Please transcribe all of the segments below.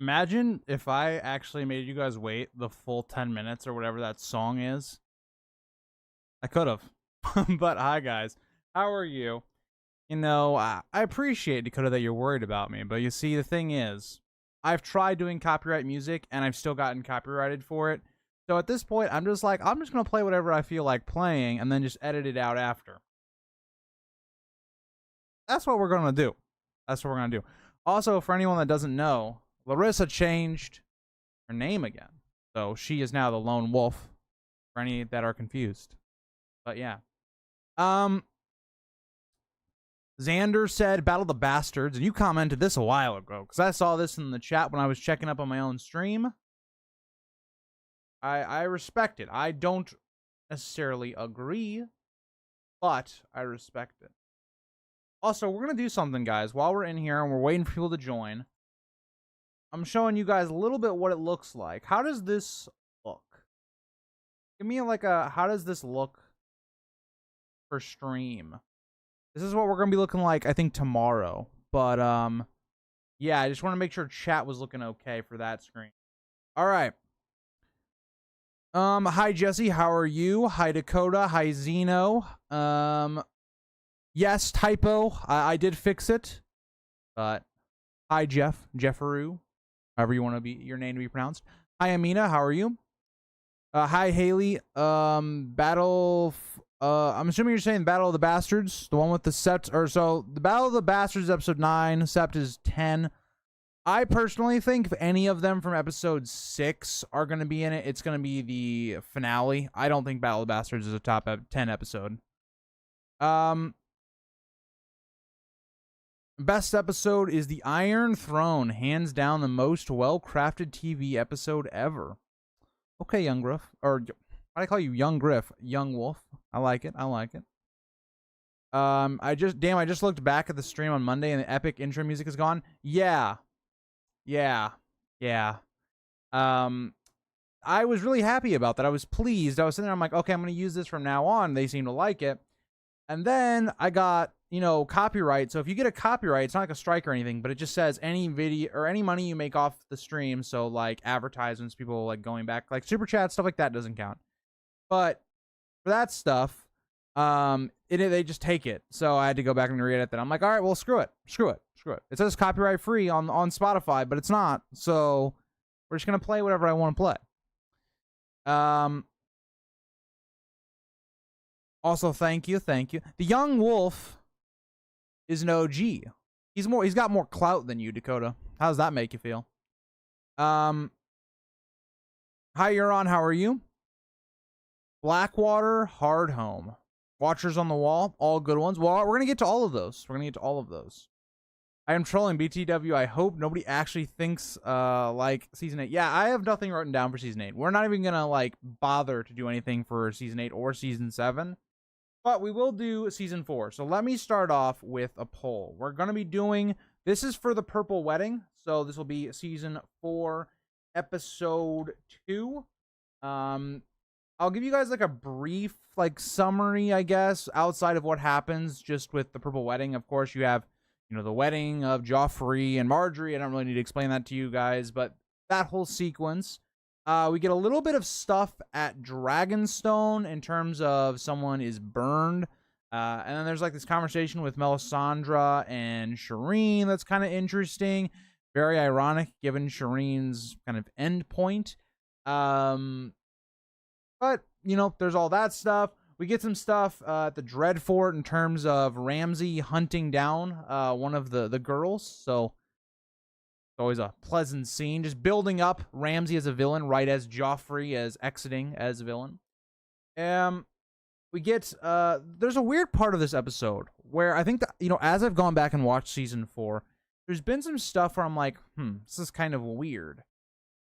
Imagine if I actually made you guys wait the full 10 minutes or whatever that song is. I could have. But hi, guys. How are you? I appreciate, Dakota, that you're worried about me. But you see, the thing is, I've tried doing copyright music, and I've still gotten copyrighted for it. So at this point, I'm just going to play whatever I feel like playing, and then just edit it out after. That's what we're going to do. That's what we're going to do. Also, for anyone that doesn't know, Larissa changed her name again. So she is now the Lone Wolf, for any that are confused. But yeah. Xander said Battle of the Bastards, and you commented this a while ago, because I saw this in the chat when I was checking up on my own stream. I respect it. I don't necessarily agree, but I respect it. Also, we're going to do something, guys, while we're in here and we're waiting for people to join. I'm showing you guys a little bit what it looks like. How does this look? Give me how does this look for stream? This is what we're going to be looking like, I think, tomorrow. But, yeah, I just want to make sure chat was looking okay for that screen. All right. Hi, Jesse. How are you? Hi, Dakota. Hi, Zeno. Yes, typo. I did fix it. But, hi, Jefferoo. However you want your name to be pronounced. Hi, Amina. How are you? Hi, Haley. I'm assuming you're saying Battle of the Bastards, the one with the Sept, the Battle of the Bastards, episode 9, Sept is 10. I personally think if any of them from episode 6 are going to be in it, it's going to be the finale. I don't think Battle of the Bastards is a top 10 episode. Best episode is The Iron Throne, hands down the most well-crafted TV episode ever. Okay, Young Griff, or I call you Young Griff, Young Wolf. I like it. I like it. I just looked back at the stream on Monday and the epic intro music is gone. Yeah. I was really happy about that. I was pleased. I was sitting there, I'm like, okay, I'm going to use this from now on. They seem to like it. And then I got, copyright. So if you get a copyright, it's not like a strike or anything, but it just says any video or any money you make off the stream. So like advertisements, people like going back, like super chat, stuff like that doesn't count. But for that stuff, they just take it. So I had to go back and re-edit that. I'm like, all right, well, screw it. It says copyright free on Spotify, but it's not. So we're just going to play whatever I want to play. Also, thank you. The Young Wolf is an OG. He's got more clout than you, Dakota. How does that make you feel? Hi, Euron. How are you? Blackwater, Hard Home. Watchers on the Wall, all good ones. Well, we're going to get to all of those. I am trolling BTW. I hope nobody actually thinks like season 8. Yeah, I have nothing written down for season 8. We're not even going to bother to do anything for season 8 or season 7. But we will do season 4. So let me start off with a poll. We're going to be doing, this is for the Purple Wedding. So this will be season 4, episode 2. I'll give you guys a brief summary, I guess, outside of what happens just with the Purple Wedding. Of course, you have, the wedding of Joffrey and Marjorie. I don't really need to explain that to you guys, but that whole sequence. We get a little bit of stuff at Dragonstone in terms of someone is burned. And then there's this conversation with Melisandre and Shireen that's kind of interesting. Very ironic given Shireen's kind of end point. But, there's all that stuff. We get some stuff at the Dreadfort in terms of Ramsay hunting down one of the girls. So it's always a pleasant scene. Just building up Ramsay as a villain right as Joffrey is exiting as a villain. We get, there's a weird part of this episode where I think that, as I've gone back and watched season 4, there's been some stuff where I'm like, this is kind of weird.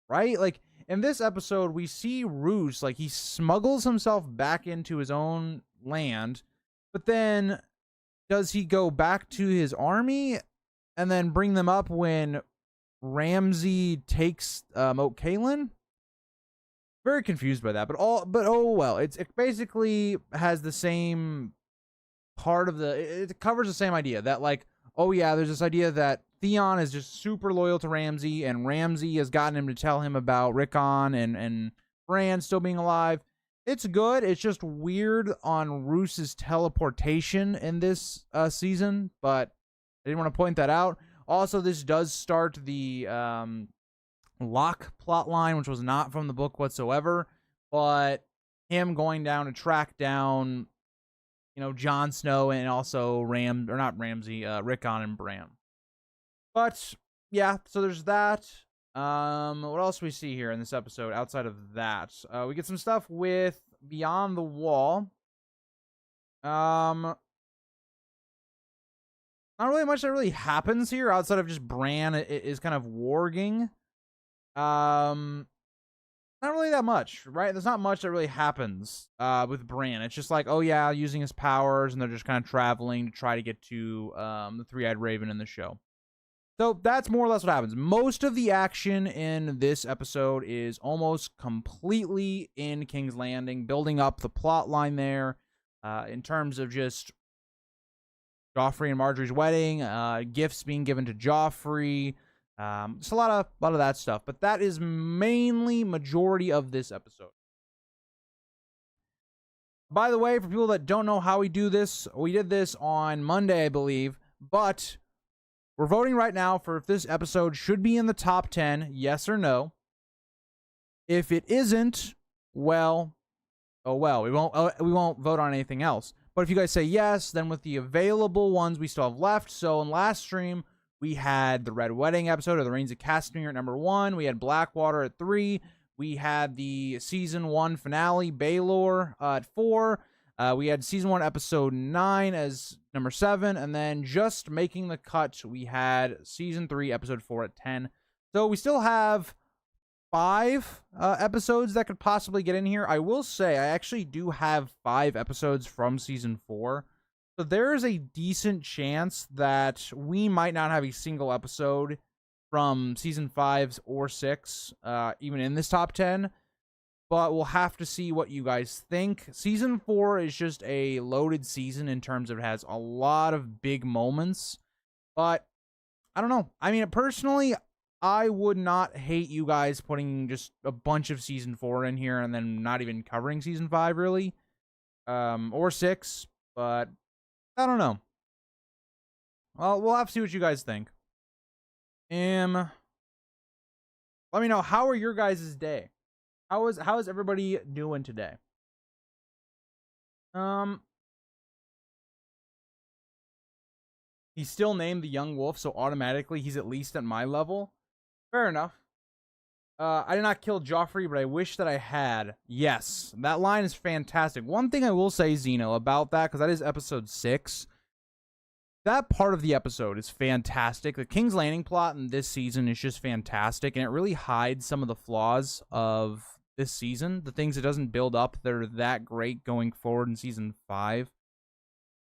Right? In this episode, we see Roose, he smuggles himself back into his own land, but then does he go back to his army and then bring them up when Ramsay takes Moat Cailin? Very confused by that, but oh well. It basically has the same part of it covers the same idea that oh yeah, there's this idea that Theon is just super loyal to Ramsay, and Ramsay has gotten him to tell him about Rickon and Bran still being alive. It's good. It's just weird on Roos's teleportation in this season, but I didn't want to point that out. Also, this does start the Locke plotline, which was not from the book whatsoever, but him going down to track down, Jon Snow and also Rickon and Bran. But yeah, so there's that. What else do we see here in this episode outside of that? We get some stuff with Beyond the Wall. Not really much that really happens here outside of just Bran is kind of warging. Not really that much, right? There's not much that really happens with Bran. It's just like, oh yeah, using his powers, and they're just kind of traveling to try to get to the Three-Eyed Raven in the show. So that's more or less what happens. Most of the action in this episode is almost completely in King's Landing, building up the plot line there in terms of just Joffrey and Marjorie's wedding, gifts being given to Joffrey, just a lot of that stuff. But that is mainly majority of this episode. By the way, for people that don't know how we do this, we did this on Monday, I believe, but we're voting right now for if this episode should be in the top 10, yes or no. If it isn't, well, oh well, we won't vote on anything else. But if you guys say yes, then with the available ones we still have left. So in last stream, we had the Red Wedding episode of the Reigns of Castamere at number 1. We had Blackwater at 3. We had the season 1 finale, Baelor, at 4. We had season 1 episode 9 as number 7. And then just making the cut, we had season 3 episode 4 at 10. So we still have 5 episodes that could possibly get in here. I will say I actually do have 5 episodes from season 4. So there is a decent chance that we might not have a single episode from season 5 or 6 even in this top 10. But we'll have to see what you guys think. Season 4 is just a loaded season in terms of it has a lot of big moments. But I don't know. I mean, personally, I would not hate you guys putting just a bunch of season 4 in here and then not even covering season 5, really. Or 6. But I don't know. Well, we'll have to see what you guys think. Let me know, how are your guys' day? How is everybody doing today? He's still named the Young Wolf, so automatically he's at least at my level. Fair enough. I did not kill Joffrey, but I wish that I had. Yes, that line is fantastic. One thing I will say, Zeno, about that, because that is episode 6. That part of the episode is fantastic. The King's Landing plot in this season is just fantastic, and it really hides some of the flaws of this season. The things it doesn't build up that are that great going forward in season 5.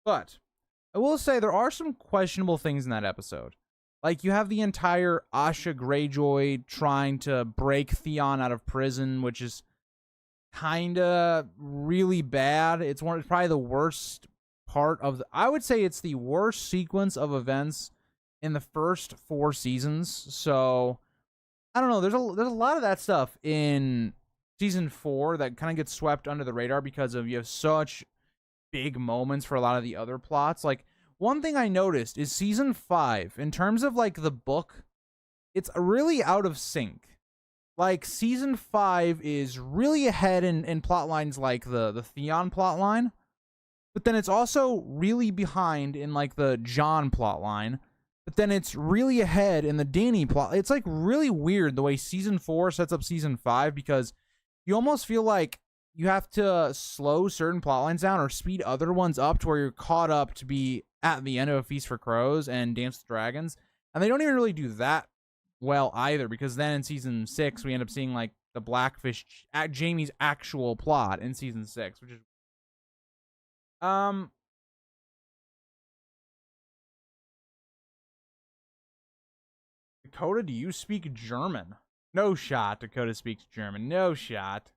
But I will say there are some questionable things in that episode. Like, you have the entire Asha Greyjoy trying to break Theon out of prison, which is kind of really bad. It's probably the worst part of I would say it's the worst sequence of events in the first 4 seasons. So I don't know. There's a lot of that stuff in season 4 that kind of gets swept under the radar because you have such big moments for a lot of the other plots. Like, one thing I noticed is season 5, in terms of like the book, it's really out of sync. Like, season 5 is really ahead in plot lines like the Theon plot line, but then it's also really behind in like the Jon plot line, but then it's really ahead in the Dany plot. It's like really weird the way season 4 sets up season 5, because you almost feel like you have to slow certain plot lines down or speed other ones up to where you're caught up to be at the end of A Feast for Crows and Dance with Dragons. And they don't even really do that well either, because then in season 6 we end up seeing like the Blackfish at Jaime's actual plot in season 6, which is Dakota, do you speak German? No shot. Dakota speaks German. No shot.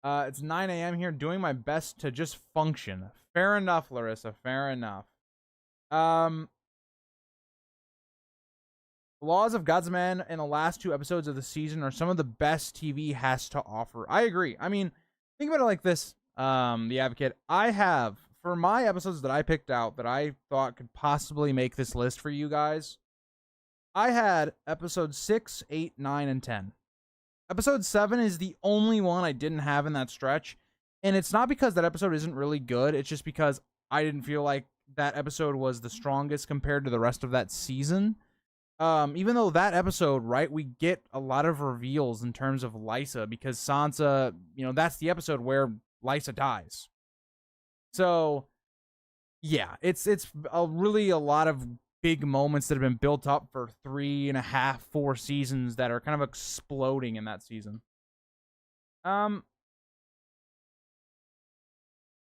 It's 9 a.m. here, doing my best to just function. Fair enough, Larissa. Fair enough. The Laws of God's Man and the last 2 episodes of the season are some of the best TV has to offer. I agree. I mean, think about it like this, The Advocate. I have, for my episodes that I picked out that I thought could possibly make this list for you guys, I had episodes 6, 8, 9, and 10. Episode 7 is the only one I didn't have in that stretch. And it's not because that episode isn't really good. It's just because I didn't feel like that episode was the strongest compared to the rest of that season. Even though that episode, right, we get a lot of reveals in terms of Lysa, because Sansa, that's the episode where Lysa dies. So, yeah, it's really a lot of big moments that have been built up for 3.5, 4 seasons that are kind of exploding in that season. Why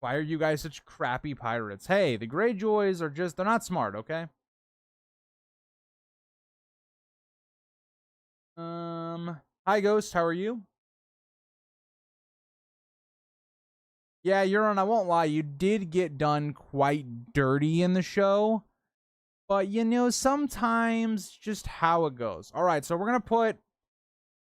are you guys such crappy pirates? Hey, the Greyjoys are they're not smart, okay? Hi Ghost, how are you? Yeah, Euron, I won't lie, you did get done quite dirty in the show. But sometimes just how it goes. Alright, so we're gonna put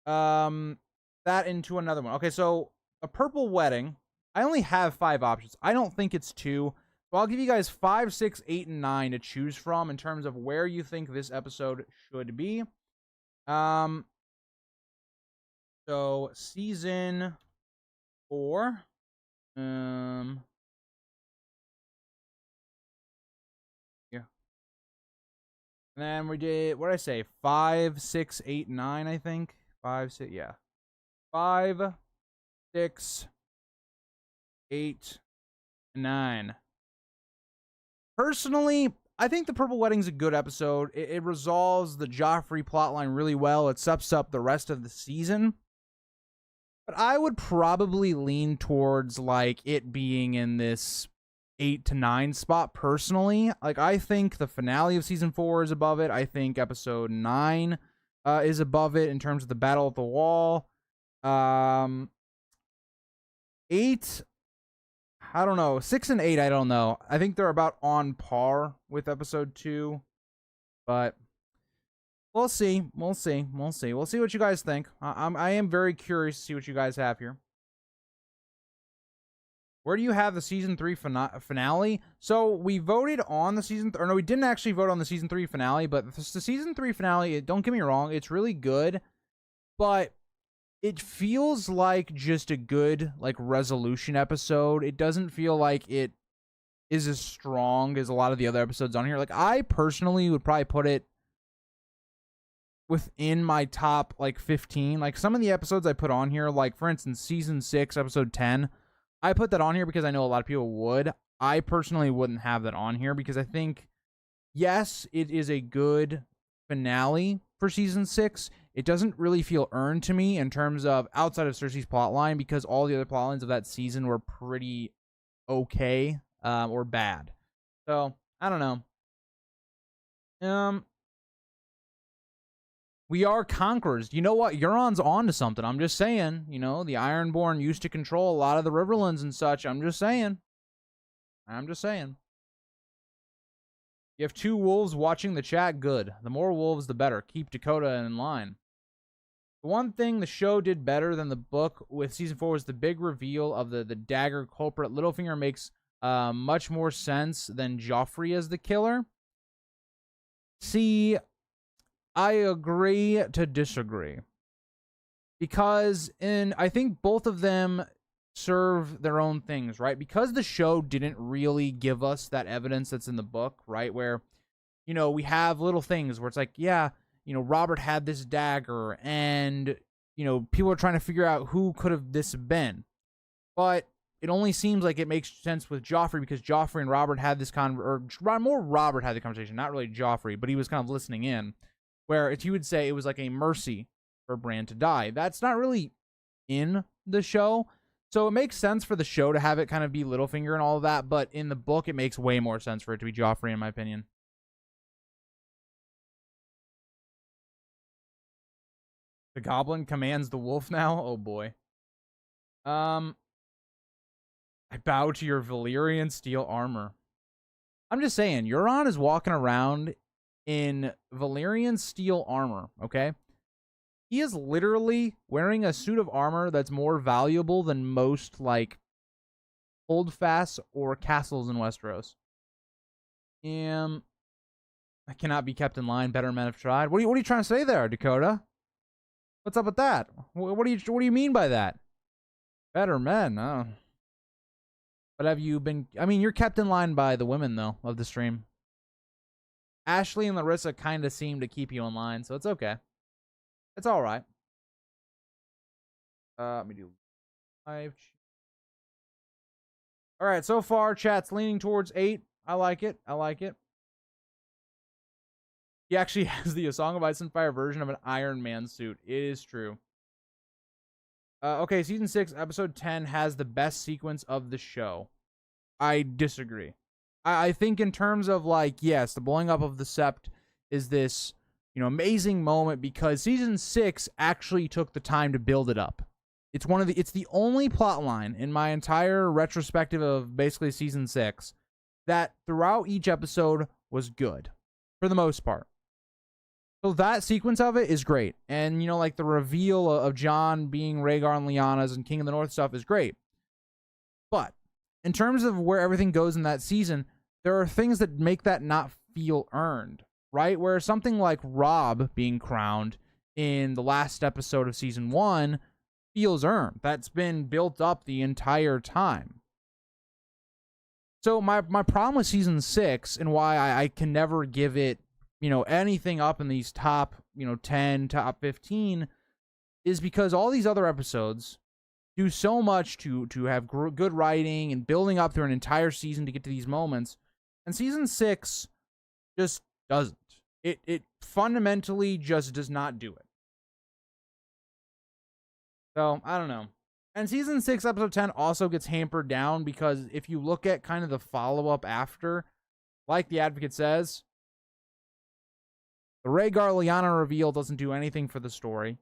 that into another one. Okay, so a purple wedding. I only have 5 options. I don't think it's 2. So I'll give you guys 5, 6, 8, and 9 to choose from in terms of where you think this episode should be. So season 4. Yeah. And then we did, what did I say? 5, 6, 8, 9, I think. 5, 6, yeah. 5, 6, 8, 9. Personally, I think the Purple Wedding's a good episode. It resolves the Joffrey plotline really well. It sets up the rest of the season. But I would probably lean towards like it being in this 8 to 9 spot personally. Like, I think the finale of season 4 is above it. I think episode 9 is above it in terms of the Battle at the Wall. 8, I don't know. 6 and 8, I don't know. I think they're about on par with episode 2. But we'll see. We'll see. We'll see. We'll see what you guys think. I am very curious to see what you guys have here. Where do you have the season 3 finale? So we voted on the season, or no, we didn't actually vote on the season 3 finale, but the season 3 finale, don't get me wrong, it's really good, but it feels like just a good like resolution episode. It doesn't feel like it is as strong as a lot of the other episodes on here. Like, I personally would probably put it within my top like 15. Like, some of the episodes I put on here, like for instance season 6 episode 10, I put that on here because I know a lot of people would. I personally wouldn't have that on here because I think, yes, it is a good finale for season 6. It doesn't really feel earned to me in terms of outside of Cersei's plotline, because all the other plotlines of that season were pretty okay or bad. So, I don't know. We are conquerors. You know what? Euron's on to something. I'm just saying. The Ironborn used to control a lot of the Riverlands and such. I'm just saying. You have 2 wolves watching the chat. Good. The more wolves, the better. Keep Dakota in line. The one thing the show did better than the book with season 4 was the big reveal of the dagger culprit. Littlefinger makes much more sense than Joffrey as the killer. See, I agree to disagree. Because I think both of them serve their own things, right? Because the show didn't really give us that evidence that's in the book, right? Where, we have little things where it's like, yeah, Robert had this dagger and, people are trying to figure out who could have this been. But it only seems like it makes sense with Joffrey because Joffrey and Robert had this more Robert had the conversation, not really Joffrey, but he was kind of listening in. Where if you would say it was like a mercy for Bran to die, that's not really in the show. So it makes sense for the show to have it kind of be Littlefinger and all of that, but in the book, it makes way more sense for it to be Joffrey, in my opinion. The Goblin commands the wolf now? Oh boy. I bow to your Valyrian steel armor. I'm just saying, Euron is walking around in Valyrian steel armor, okay? He is literally wearing a suit of armor that's more valuable than most, like, holdfasts or castles in Westeros. I cannot be kept in line. Better men have tried. What are you trying to say there, Dakota? What's up with that? What do you mean by that? Better men, oh. But have you been... I mean, you're kept in line by the women, though, of the stream. Ashley and Larissa kind of seem to keep you in line, so it's okay. It's all right. Let me do live. All right, so far, chat's leaning towards 8. I like it. I like it. He actually has the A Song of Ice and Fire version of an Iron Man suit. It is true. Okay, season 6, episode 10 has the best sequence of the show. I disagree. I think in terms of, like, yes, the blowing up of the Sept is this, amazing moment because season 6 actually took the time to build it up. It's the only plot line in my entire retrospective of basically season 6 that throughout each episode was good for the most part. So that sequence of it is great. And, like the reveal of Jon being Rhaegar and Lyanna's and King of the North stuff is great. But in terms of where everything goes in that season, there are things that make that not feel earned, right? Where something like Robb being crowned in the last episode of season 1 feels earned. That's been built up the entire time. So my problem with season 6 and why I can never give it anything up in these top, 10, top 15 is because all these other episodes do so much to have good writing and building up through an entire season to get to these moments. And season 6 just doesn't. It fundamentally just does not do it. So, I don't know. And season 6, episode 10 also gets hampered down because if you look at kind of the follow-up after, like the Advocate says, the Rhaegar Lyanna reveal doesn't do anything for the story.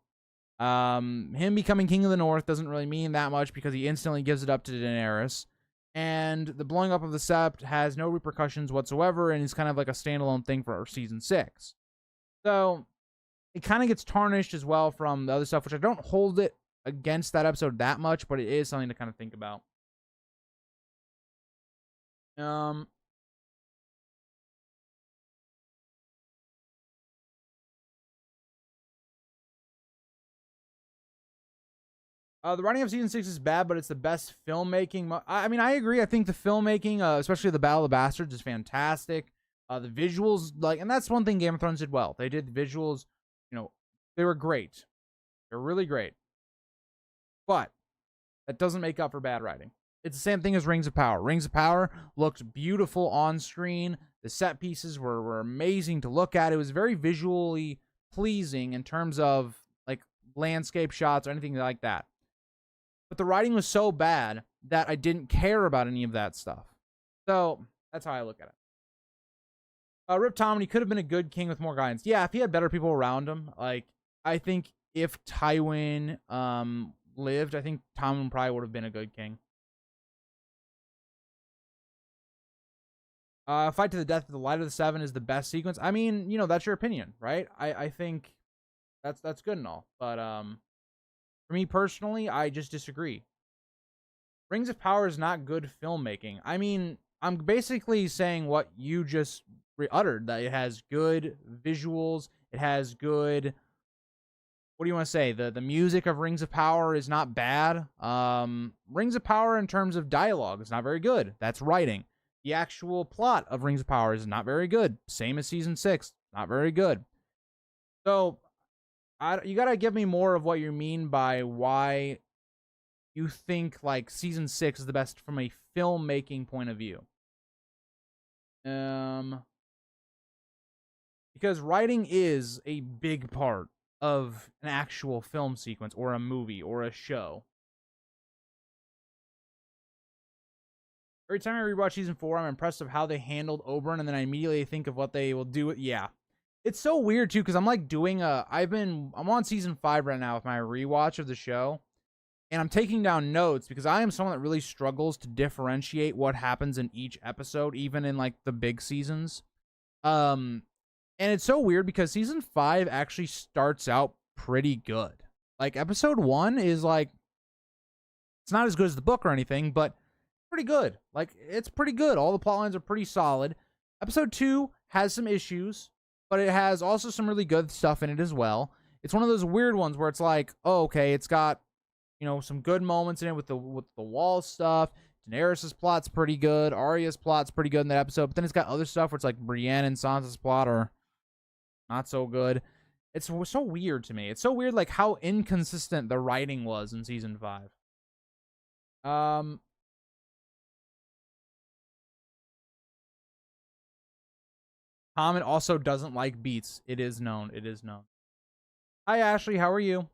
Him becoming King of the North doesn't really mean that much because he instantly gives it up to Daenerys. And the blowing up of the Sept has no repercussions whatsoever and is kind of like a standalone thing for season 6. So it kind of gets tarnished as well from the other stuff, which I don't hold it against that episode that much, but it is something to kind of think about. The writing of season 6 is bad, but it's the best filmmaking. I mean, I agree. I think the filmmaking, especially the Battle of the Bastards, is fantastic. The visuals, and that's one thing Game of Thrones did well. They did the visuals, they were great. They're really great. But that doesn't make up for bad writing. It's the same thing as Rings of Power. Rings of Power looked beautiful on screen. The set pieces were amazing to look at. It was very visually pleasing in terms of landscape shots or anything like that. But the writing was so bad that I didn't care about any of that stuff. So that's how I look at it. Rip Tommen, he could have been a good king with more guidance. Yeah, if he had better people around him. I think if Tywin lived, I think Tommen probably would have been a good king. Fight to the death of the Light of the Seven is the best sequence. I mean, that's your opinion, right? I think that's good and all. But for me personally, I just disagree. Rings of Power is not good filmmaking. I mean, I'm basically saying what you just uttered, that it has good visuals, it has good... What do you want to say? The music of Rings of Power is not bad. Rings of Power in terms of dialogue is not very good. That's writing. The actual plot of Rings of Power is not very good. Same as season 6. Not very good. So you gotta give me more of what you mean by why you think season 6 is the best from a filmmaking point of view. Because writing is a big part of an actual film sequence or a movie or a show. Every time I rewatch season 4, I'm impressed of how they handled Oberyn, and then I immediately think of what they will do. Yeah. It's so weird, too, because I'm doing I'm on season 5 right now with my rewatch of the show, and I'm taking down notes because I am someone that really struggles to differentiate what happens in each episode, even in, the big seasons. And it's so weird because season 5 actually starts out pretty good. Like, episode 1 is like, it's not as good as the book or anything, but pretty good. Like, it's pretty good. All the plot lines are pretty solid. Episode 2 has some issues, but it has also some really good stuff in it as well. It's one of those weird ones where it's like, oh, okay, it's got, you know, some good moments in it with the wall stuff. Daenerys' plot's pretty good. Arya's plot's pretty good in that episode. But then it's got other stuff where it's like Brienne and Sansa's plot are not so good. It's so weird to me. It's so weird, like, how inconsistent the writing was in season 5. Common also doesn't like beats. It is known. It is known. Hi, Ashley. How are you?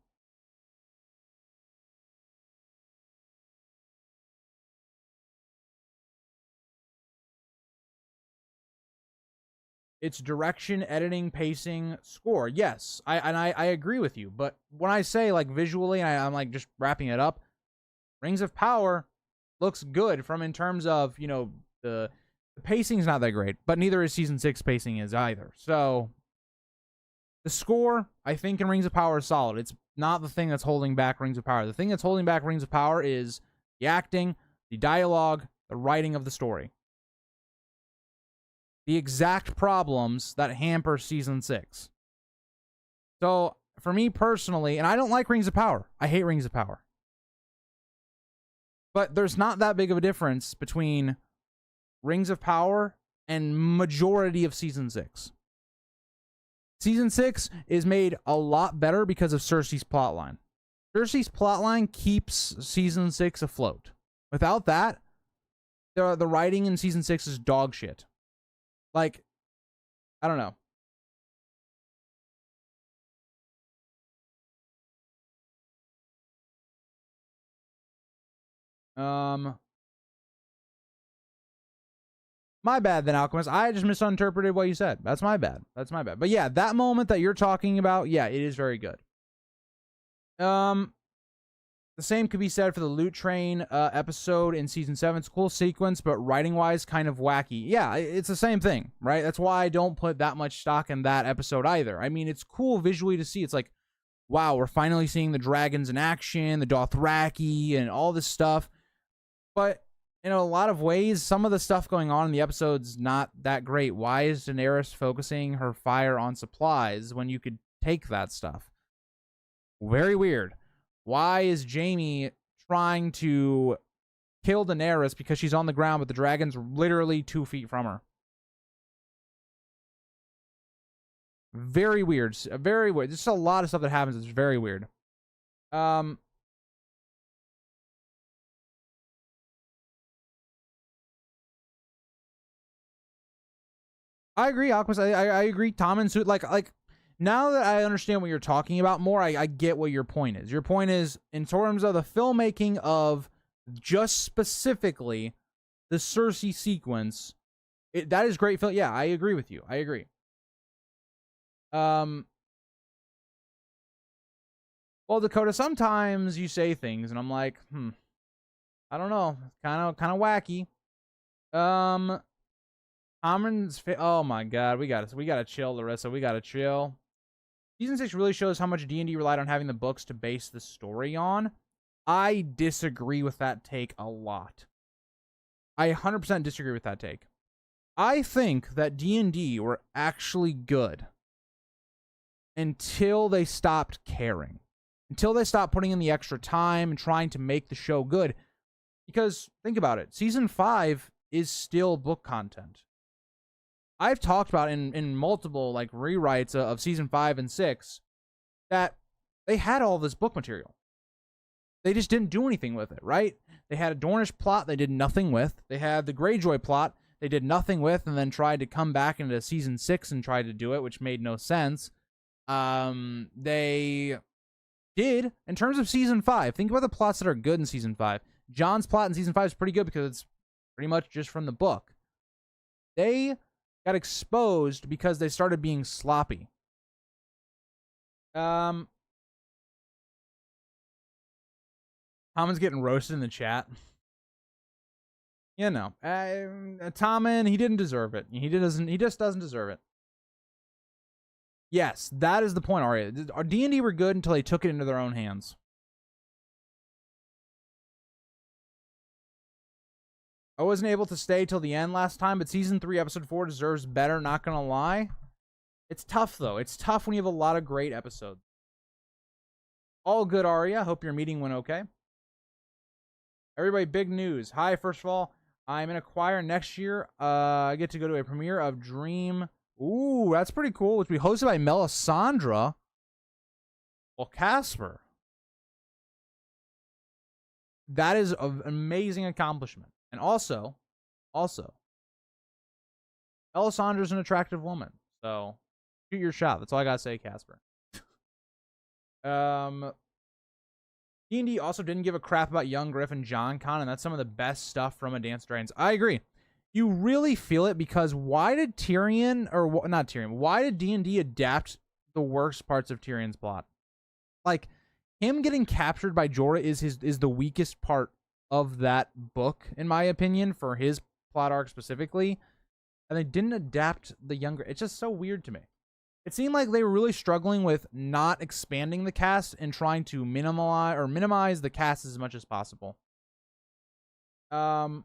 It's direction, editing, pacing, score. Yes, I agree with you. But when I say, like, visually, and I'm like just wrapping it up, Rings of Power looks good from in terms of, you know, the pacing's not that great, but neither is season 6 pacing is either. So the score, I think, in Rings of Power is solid. It's not the thing that's holding back Rings of Power. The thing that's holding back Rings of Power is the acting, the dialogue, the writing of the story. The exact problems that hamper season 6. So for me personally, and I don't like Rings of Power. I hate Rings of Power. But there's not that big of a difference between Rings of Power and majority of season 6. Season 6 is made a lot better because of Cersei's plotline. Cersei's plotline keeps season 6 afloat. Without that, the writing in season 6 is dog shit. Like, I don't know. My bad then, Alchemist. I just misinterpreted what you said. That's my bad. That's my bad. But yeah, that moment that you're talking about, yeah, it is very good. The same could be said for the Loot Train episode in season 7. It's a cool sequence, but writing-wise, kind of wacky. Yeah, it's the same thing, right? That's why I don't put that much stock in that episode either. I mean, it's cool visually to see. It's like, wow, we're finally seeing the dragons in action, the Dothraki, and all this stuff. But in a lot of ways, some of the stuff going on in the episode's not that great. Why is Daenerys focusing her fire on supplies when you could take that stuff? Very weird. Why is Jaime trying to kill Daenerys because she's on the ground, but the dragon's literally 2 feet from her? Very weird. Very weird. There's just a lot of stuff that happens. It's very weird. I agree, Aquas. I agree. Tom and Suit, like now that I understand what you're talking about more, I get what your point is. Your point is in terms of the filmmaking of just specifically the Cersei sequence. That is great film. Yeah, I agree with you. I agree. Well, Dakota, sometimes you say things, and I'm like, I don't know, kind of wacky. Oh my god, we gotta chill, Larissa. We gotta chill. Season 6 really shows how much D&D relied on having the books to base the story on. I disagree with that take a lot. I 100% disagree with that take. I think that D&D were actually good until they stopped caring. Until they stopped putting in the extra time and trying to make the show good. Because, think about it, Season 5 is still book content. I've talked about in multiple like rewrites of Season 5 and 6 that they had all this book material. They just didn't do anything with it, right? They had a Dornish plot they did nothing with. They had the Greyjoy plot they did nothing with, and then tried to come back into Season 6 and tried to do it, which made no sense. They did, in terms of Season 5, think about the plots that are good in Season 5. Jon's plot in Season 5 is pretty good because it's pretty much just from the book. They got exposed because they started being sloppy. Commons getting roasted in the chat. You know, Tommen, he didn't deserve it. He just doesn't deserve it. Yes, that is the point, Arya. D&D were good until they took it into their own hands. I wasn't able to stay till the end last time, but season 3, episode 4 deserves better, not gonna lie. It's tough, though. It's tough when you have a lot of great episodes. All good, Arya. Hope your meeting went okay. Everybody, big news. Hi, first of all, I'm in a choir next year. I get to go to a premiere of Dream. Ooh, that's pretty cool. Which will be hosted by Melisandre. Well, Casper. That is an amazing accomplishment. And also, Melisandre's an attractive woman. So, shoot your shot. That's all I gotta say, Casper. D&D also didn't give a crap about young Griff and John Con, and that's some of the best stuff from A Dance of Dragons. I agree. You really feel it because why did Tyrion, or not Tyrion, why did D&D adapt the worst parts of Tyrion's plot? Like, him getting captured by Jorah is the weakest part of that book, in my opinion, for his plot arc specifically. And they didn't adapt the younger. It's just so weird to me. It seemed like they were really struggling with not expanding the cast and trying to minimize the cast as much as possible. I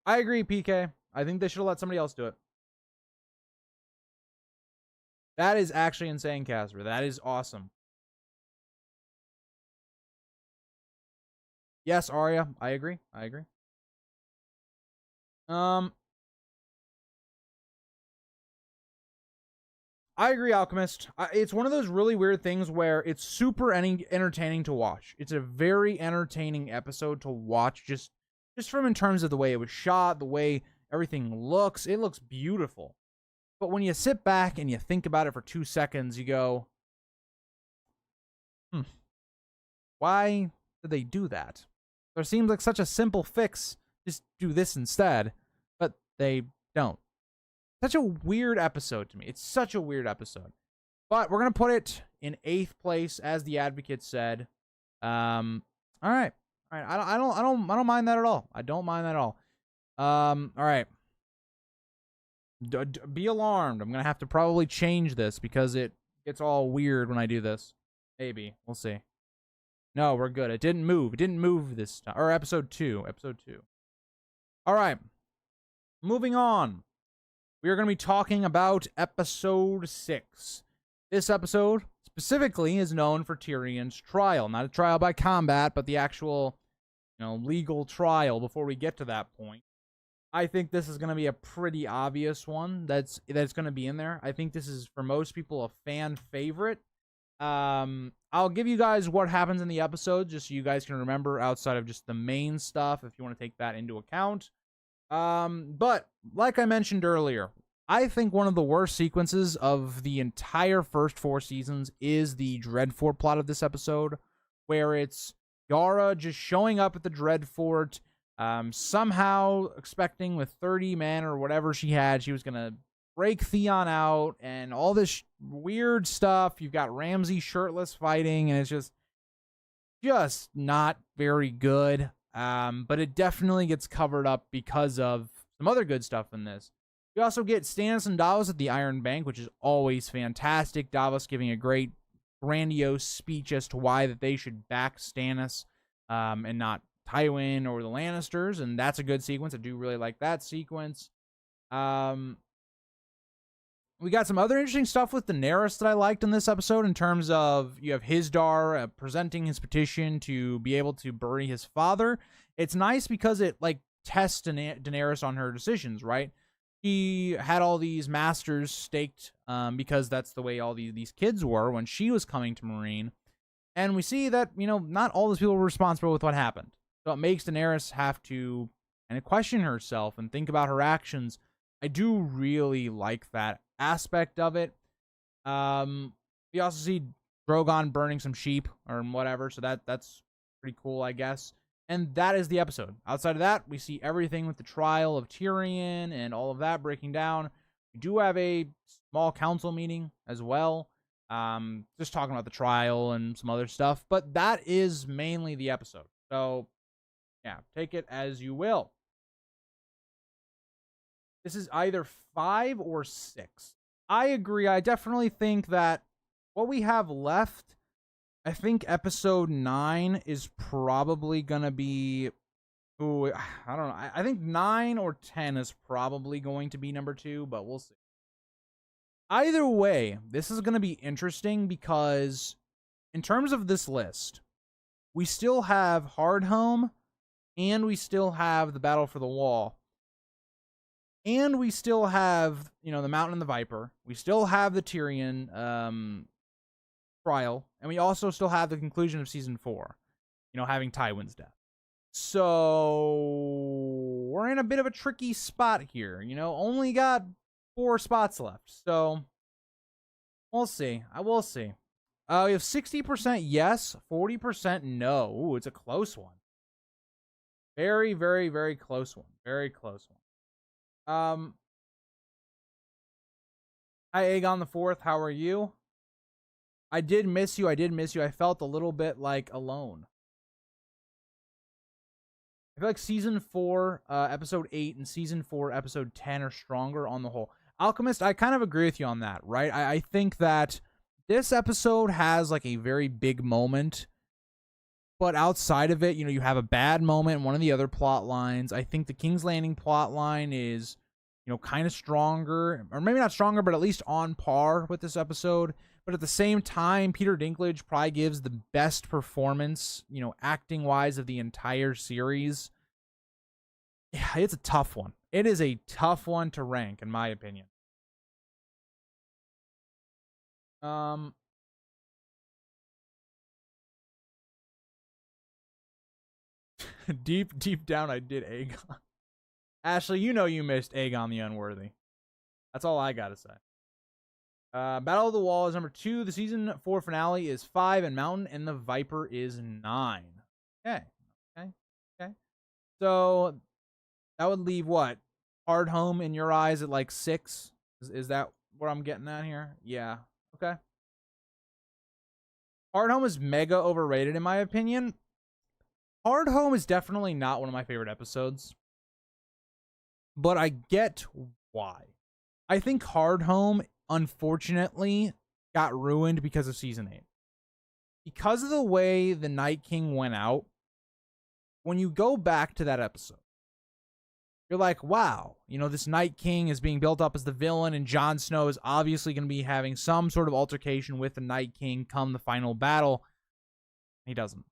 agree, PK. I think they should have let somebody else do it. That is actually insane, Casper. That is awesome. Yes, Arya. I agree. I agree, Alchemist. It's one of those really weird things where it's super entertaining to watch. It's a very entertaining episode to watch, just from in terms of the way it was shot, the way everything looks. It looks beautiful. But when you sit back and you think about it for 2 seconds, you go, why did they do that? There seems like such a simple fix. Just do this instead. But they don't. Such a weird episode to me. It's such a weird episode. But we're going to put it in 8th place, as the Advocate said. All right. I don't mind that at all. I don't mind that at all. All right. Be alarmed. I'm going to have to probably change this because it gets all weird when I do this. Maybe. We'll see. No, we're good. It didn't move. It didn't move this time. Or episode 2. All right. Moving on. We are going to be talking about episode 6. This episode specifically is known for Tyrion's trial. Not a trial by combat, but the actual, legal trial before we get to that point. I think this is going to be a pretty obvious one that's going to be in there. I think this is, for most people, a fan favorite. I'll give you guys what happens in the episode, just so you guys can remember outside of just the main stuff, if you want to take that into account. But like I mentioned earlier, I think one of the worst sequences of the entire first 4 seasons is the Dreadfort plot of this episode, where it's Yara just showing up at the Dreadfort, somehow expecting with 30 men or whatever she had, she was gonna break Theon out and all this weird stuff. You've got Ramsay shirtless fighting, and it's just not very good. But it definitely gets covered up because of some other good stuff in this. We also get Stannis and Davos at the Iron Bank, which is always fantastic. Davos giving a great, grandiose speech as to why that they should back Stannis and not Tywin or the Lannisters, and that's a good sequence. I do really like that sequence. We got some other interesting stuff with Daenerys that I liked in this episode, in terms of you have Hizdar presenting his petition to be able to bury his father. It's nice because it tests Daenerys on her decisions, right? She had all these masters staked because that's the way all these kids were when she was coming to Meereen. And we see that, not all those people were responsible with what happened. So it makes Daenerys have to question herself and think about her actions. I do really like that aspect of it. We also see Drogon burning some sheep or whatever, so that's pretty cool, I guess. And that is the episode. Outside of that, we see everything with the trial of Tyrion and all of that breaking down. We do have a small council meeting as well, just talking about the trial and some other stuff, but that is mainly the episode. So yeah, take it as you will. This is either 5 or 6. I agree. I definitely think that what we have left, I think episode 9 is probably going to be. Ooh, I don't know. I think 9 or 10 is probably going to be number 2, but we'll see. Either way, this is going to be interesting because in terms of this list, we still have Hard Home, and we still have the Battle for the Wall, and we still have, the Mountain and the Viper. We still have the Tyrion trial, and we also still have the conclusion of season 4, having Tywin's death. So we're in a bit of a tricky spot here. Only got 4 spots left. So we'll see. I will see. We have 60% yes, 40% no. Ooh, it's a close one. Very, very, very close one. Very close one. Hi, Aegon the Fourth. How are you? I did miss you. I felt a little bit like alone. I feel like season 4, episode 8, and season 4, episode 10 are stronger on the whole. Alchemist, I kind of agree with you on that, right? I think that this episode has like a very big moment, but outside of it, you have a bad moment in one of the other plot lines. I think the King's Landing plot line is, kind of stronger, or maybe not stronger, but at least on par with this episode. But at the same time, Peter Dinklage probably gives the best performance, acting-wise of the entire series. Yeah, it's a tough one. It is a tough one to rank, in my opinion. Deep down, I did Aegon. Ashley, you missed Aegon the Unworthy. That's all I gotta say. Battle of the Wall is number 2. The season 4 finale is 5, and Mountain and the Viper is 9. Okay. So that would leave what? Hard Home in your eyes at like 6? Is that what I'm getting at here? Yeah. Okay. Hard Home is mega overrated in my opinion. Hard Home is definitely not one of my favorite episodes, but I get why. I think Hard Home, unfortunately, got ruined because of season 8. Because of the way the Night King went out, when you go back to that episode, you're like, wow, this Night King is being built up as the villain, and Jon Snow is obviously going to be having some sort of altercation with the Night King come the final battle. He doesn't.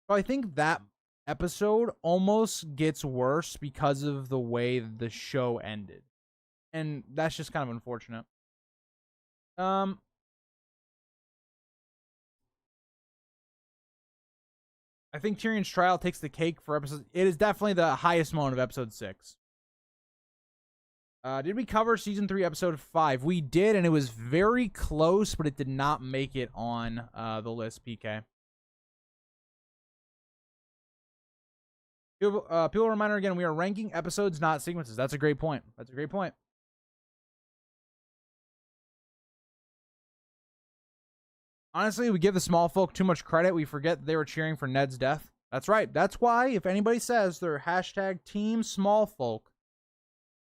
So I think that episode almost gets worse because of the way the show ended. And that's just kind of unfortunate. I think Tyrion's trial takes the cake for episode. It is definitely the highest moment of episode 6. Did we cover season 3, episode 5? We did, and it was very close, but it did not make it on the list, PK. People reminder again, we are ranking episodes, not sequences. That's a great point. Honestly, we give the small folk too much credit. We forget they were cheering for Ned's death. That's right. That's why, if anybody says they're hashtag team small folk,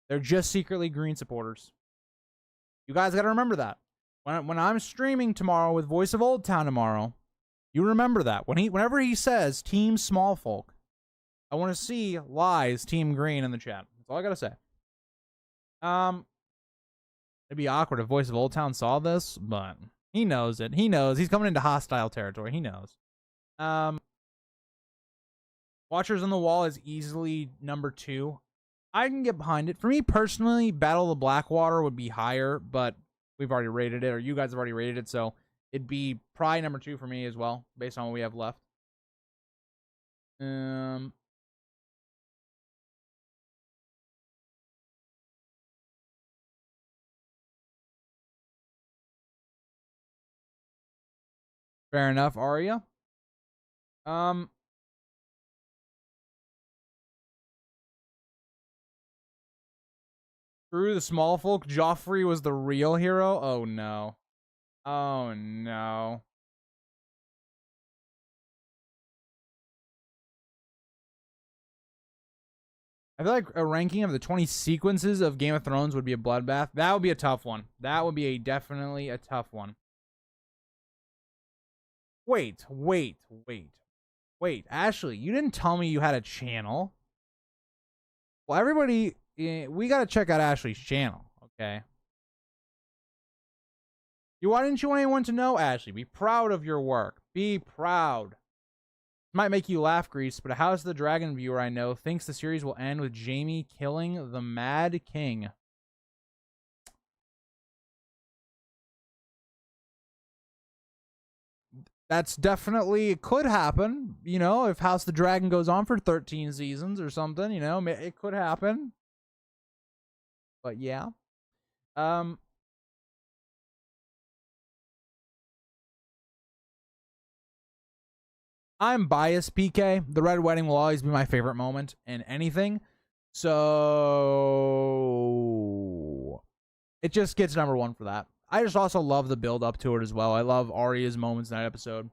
they're just secretly green supporters. You guys got to remember that. When I'm streaming tomorrow with Voice of Old Town tomorrow, you remember that. Whenever he says team small folk, I want to see lies team green in the chat. That's all I got to say. It'd be awkward if Voice of Old Town saw this, but he knows it. He knows. He's coming into hostile territory. He knows. Watchers on the Wall is easily number 2. I can get behind it. For me personally, Battle of the Blackwater would be higher, but we've already rated it, or you guys have already rated it, so it'd be probably number 2 for me as well, based on what we have left. Fair enough, Arya. Screw the small folk. Joffrey was the real hero. Oh no. Oh no. I feel like a ranking of the 20 sequences of Game of Thrones would be a bloodbath. That would be a tough one. That would be definitely a tough one. Wait. Ashley, you didn't tell me you had a channel. Well, everybody, we got to check out Ashley's channel, okay? Why didn't you want anyone to know, Ashley? Be proud of your work. Be proud. Might make you laugh, Grease, but a House of the Dragon viewer I know thinks the series will end with Jaime killing the Mad King. That's definitely, it could happen, you know, if House of the Dragon goes on for 13 seasons or something, you know, it could happen. But yeah. I'm biased, PK. The Red Wedding will always be my favorite moment in anything. So it just gets number one for that. I just also love the build up to it as well. I love Arya's moments in that episode.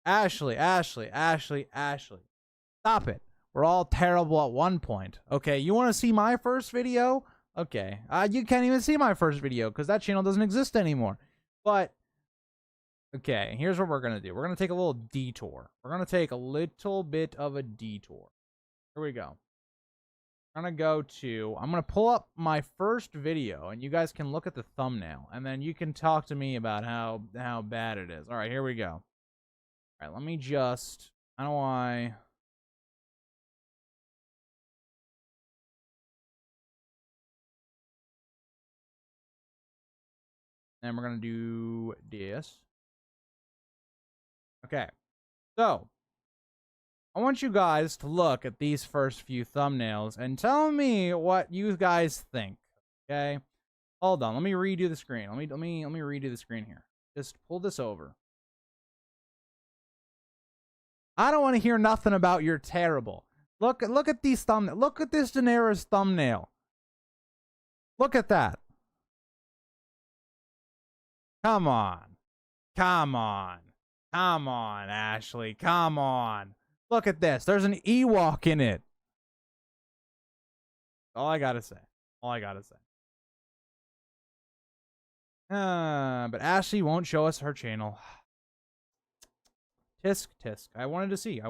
Ashley. Stop it. We're all terrible at one point. Okay, you want to see my first video? Okay. You can't even see my first video because that channel doesn't exist anymore. But okay, here's what we're going to do. We're going to take a little detour. We're going to take a little bit of a detour. Here we go. I'm going to pull up my first video, and you guys can look at the thumbnail, and then you can talk to me about how bad it is. All right, here we go. All right, let me just, how do I... And we're going to do this. Okay, so I want you guys to look at these first few thumbnails and tell me what you guys think. Okay, hold on. Let me redo the screen. Let me redo the screen here. Just pull this over. I don't want to hear nothing about you're terrible. Look at these thumbnails. Look at this Daenerys thumbnail. Look at that. Come on, Ashley. Come on. Look at this. There's an Ewok in it. All I gotta say. But Ashley won't show us her channel. Tisk. I wanted to see it.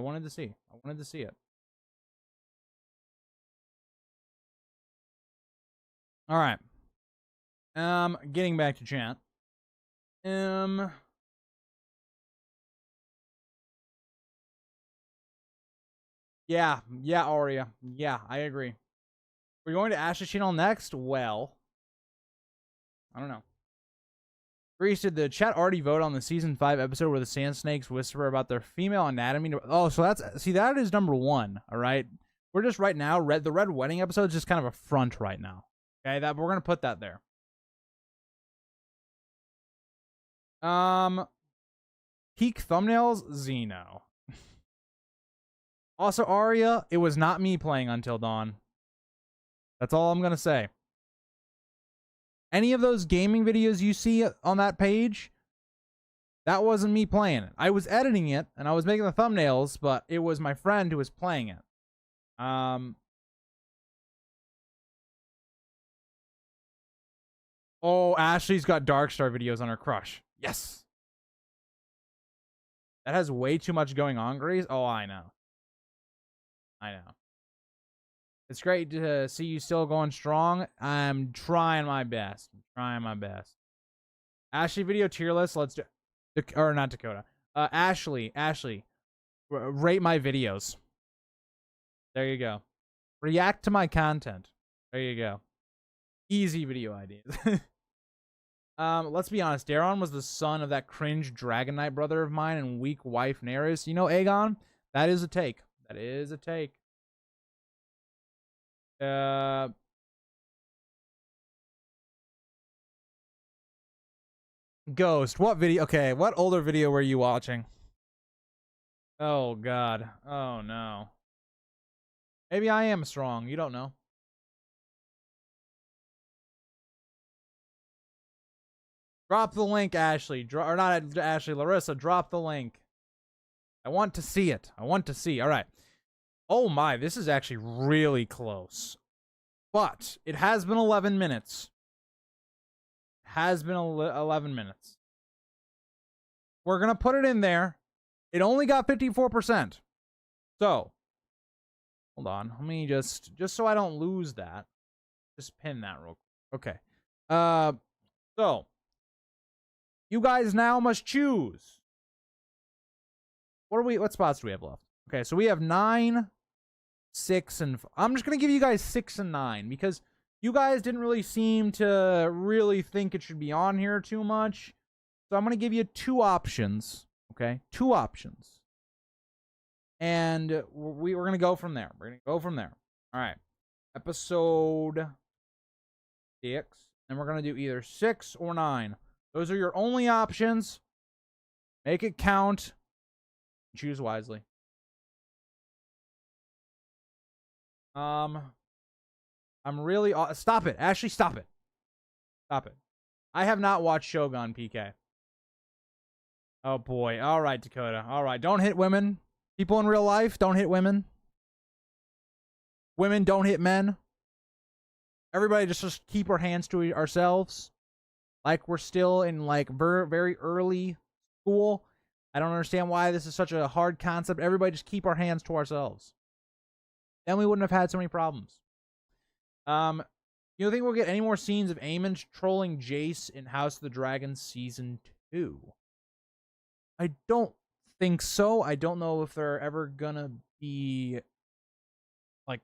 All right. Getting back to chat. Yeah, Aria. Yeah, I agree. We're going to Ashley's channel next? Well, I don't know. Reese, did the chat already vote on the season 5 episode where the Sand Snakes whisper about their female anatomy? Oh, so that is number 1, all right? We're just right now, the Red Wedding episode is just kind of a front right now. Okay, we're going to put that there. Peak thumbnails, Xeno. Also, Arya, it was not me playing Until Dawn. That's all I'm going to say. Any of those gaming videos you see on that page, that wasn't me playing it. I was editing it, and I was making the thumbnails, but it was my friend who was playing it. Oh, Ashley's got Darkstar videos on her crush. Yes. That has way too much going on, Grace. Oh, I know. It's great to see you still going strong. I'm trying my best. Ashley video tier list. Let's do, or not Dakota. Ashley, rate my videos. There you go. React to my content. There you go. Easy video ideas. Let's be honest. Daron was the son of that cringe Dragon Knight brother of mine and weak wife Nerys. You know, Aegon? That is a take. Ghost, what video? Okay, what older video were you watching? Oh, God. Oh, no. Maybe I am strong. You don't know. Drop the link, Ashley. Or not Ashley, Larissa. Drop the link. I want to see it. I want to see. All right. Oh my, this is actually really close. But it has been 11 minutes. Has been 11 minutes. We're going to put it in there. It only got 54%. So, hold on. Let me just so I don't lose that. Just pin that real quick. Okay. So, you guys now must choose. What spots do we have left? Okay, so we have 9, 6, and I'm just gonna give you guys 6 and 9 because you guys didn't really seem to really think it should be on here too much. So I'm gonna give you 2 options. Okay, 2 options, and we're gonna go from there. We're gonna go from there. All right, episode 6, and we're gonna do either 6 or 9. Those are your only options. Make it count. Choose wisely. I'm really stop it. Ashley, stop it. Stop it. I have not watched Shogun, PK. Oh boy. All right, Dakota. All right, don't hit women. People in real life, don't hit women. Women don't hit men. Everybody just keep our hands to ourselves. Like we're still in like very early school. I don't understand why this is such a hard concept. Everybody just keep our hands to ourselves. Then we wouldn't have had so many problems. You don't think we'll get any more scenes of Aemon trolling Jace in House of the Dragon Season 2? I don't think so. I don't know if they're ever gonna be like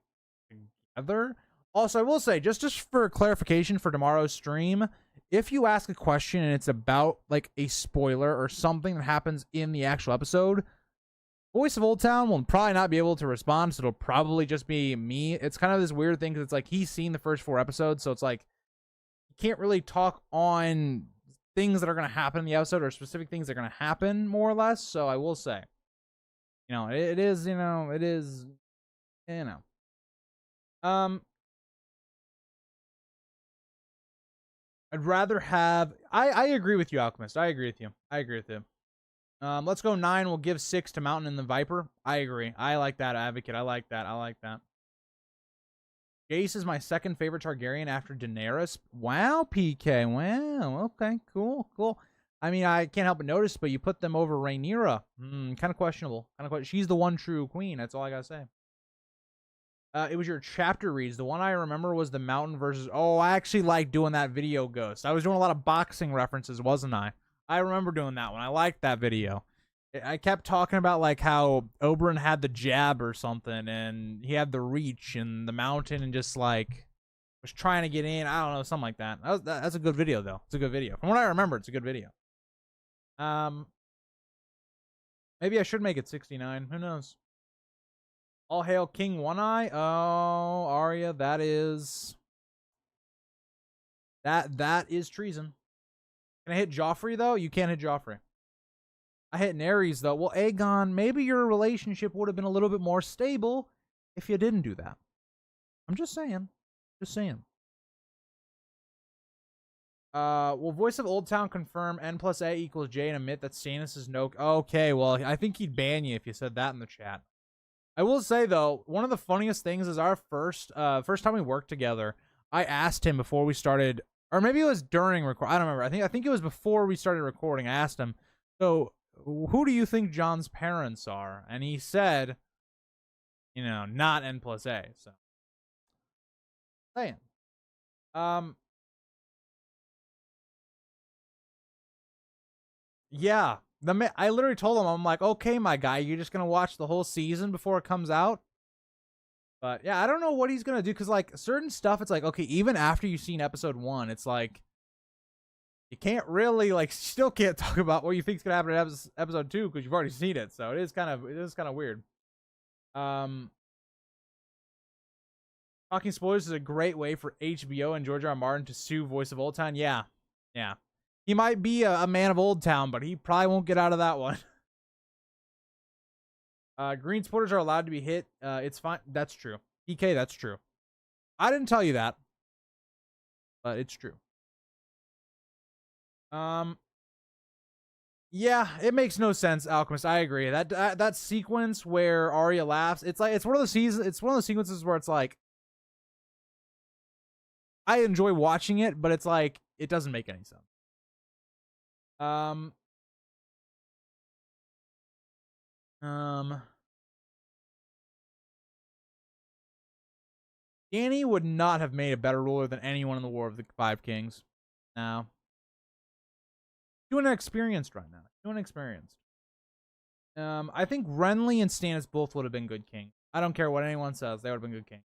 together. Also, I will say, just for clarification for tomorrow's stream, if you ask a question and it's about like a spoiler or something that happens in the actual episode, Voice of Old Town will probably not be able to respond, so it'll probably just be me. It's kind of this weird thing because it's like he's seen the first 4 episodes, so it's like you can't really talk on things that are going to happen in the episode or specific things that are going to happen, more or less. So I will say, you know, it is, you know, I'd rather have. I agree with you, Alchemist. I agree with you. Let's go 9. We'll give 6 to Mountain and the Viper. I agree. I like that, Advocate. I like that. Jace is my second favorite Targaryen after Daenerys. Wow, PK. Wow. Okay. Cool. I mean, I can't help but notice, but you put them over Rhaenyra. Kind of questionable. She's the one true queen. That's all I gotta say. It was your chapter reads. The one I remember was the Mountain versus... Oh, I actually like doing that video, Ghost. I was doing a lot of boxing references, wasn't I? I remember doing that one. I liked that video. I kept talking about like how Oberyn had the jab or something, and he had the reach and the Mountain, and just like was trying to get in. I don't know, something like that. That's a good video, though. It's a good video. From what I remember, it's a good video. Maybe I should make it 69. Who knows? All hail King One Eye. Oh, Arya, that is treason. Can I hit Joffrey though? You can't hit Joffrey. I hit Nerys though. Well, Aegon, maybe your relationship would have been a little bit more stable if you didn't do that. I'm just saying. Will Voice of Old Town confirm N+A equals J and admit that Stannis is no... Okay, well, I think he'd ban you if you said that in the chat. I will say, though, one of the funniest things is our first time we worked together, I asked him before we started... Or maybe it was during record. I don't remember. I think it was before we started recording. I asked him, so who do you think John's parents are? And he said, you know, not N+A. So, saying. Yeah. I literally told him, I'm like, okay, my guy, you're just gonna watch the whole season before it comes out. But yeah, I don't know what he's gonna do, because like certain stuff, it's like, okay, even after you've seen episode 1, it's like you can't really like still can't talk about what you think's gonna happen in episode 2 because you've already seen it. So it is kind of weird. Talking spoilers is a great way for HBO and George R. R. Martin to sue Voice of Old Town. Yeah. He might be a man of Old Town, but he probably won't get out of that one. Green supporters are allowed to be hit. It's fine. That's true. PK, that's true. I didn't tell you that, but it's true. Yeah, it makes no sense, Alchemist. I agree. That sequence where Arya laughs, it's like it's one of the sequences where it's like I enjoy watching it, but it's like it doesn't make any sense. Um Danny would not have made a better ruler than anyone in the War of the Five Kings. No. Doing experienced right now. Doing experienced. I think Renly and Stannis both would have been good king. I don't care what anyone says, they would have been good king.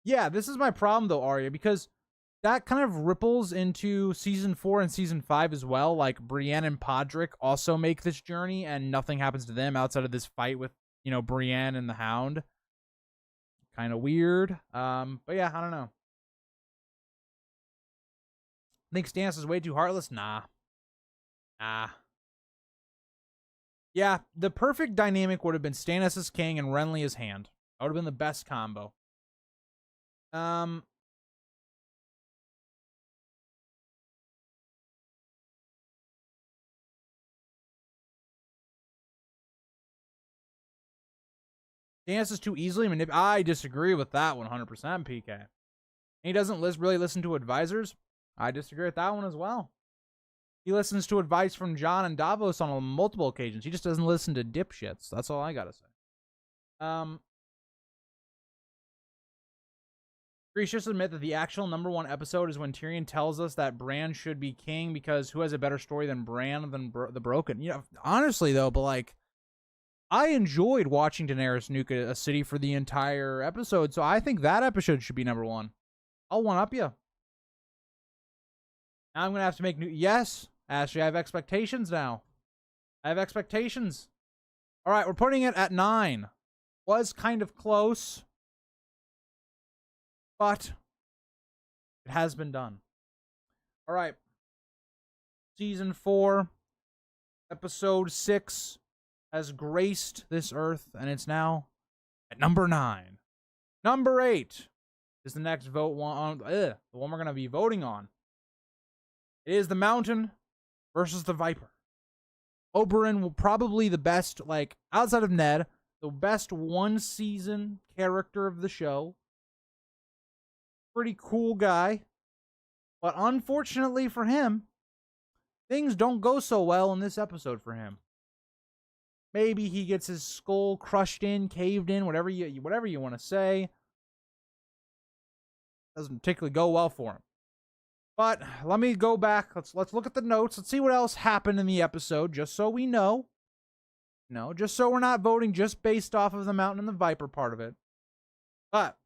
Yeah, this is my problem though, Arya, because that kind of ripples into season 4 and season 5 as well. Like Brienne and Podrick also make this journey, and nothing happens to them outside of this fight with, you know, Brienne and the Hound. Kind of weird. But yeah, I don't know. Think Stannis is way too heartless? Nah. Yeah, the perfect dynamic would have been Stannis as king and Renly as hand. That would have been the best combo. Stannis is too easily manipulated. I disagree with that 100%, PK. And he doesn't really listen to advisors. I disagree with that one as well. He listens to advice from Jon and Davos on multiple occasions. He just doesn't listen to dipshits. That's all I gotta say. Gracious admit that the actual #1 episode is when Tyrion tells us that Bran should be king because who has a better story than Bran than the Broken? You know, honestly though, but like, I enjoyed watching Daenerys nuke a city for the entire episode, so I think that episode should be #1. I'll one up you. Now I'm gonna have to make new. Yes, Ashley, I have expectations now. I have expectations. All right, we're putting it at 9. Was kind of close, but it has been done. All right. Season 4, episode 6 has graced this earth, and it's now at number 9. Number 8 is the next vote one, the one we're going to be voting on. It is the Mountain versus the Viper. Oberyn will probably the best, like, outside of Ned, the best one-season character of the show. Pretty cool guy. But unfortunately for him, things don't go so well in this episode for him. Maybe he gets his skull crushed in, caved in, whatever you want to say. Doesn't particularly go well for him. But let me go back. Let's look at the notes. Let's see what else happened in the episode, just so we know. No, just so we're not voting just based off of the Mountain and the Viper part of it. But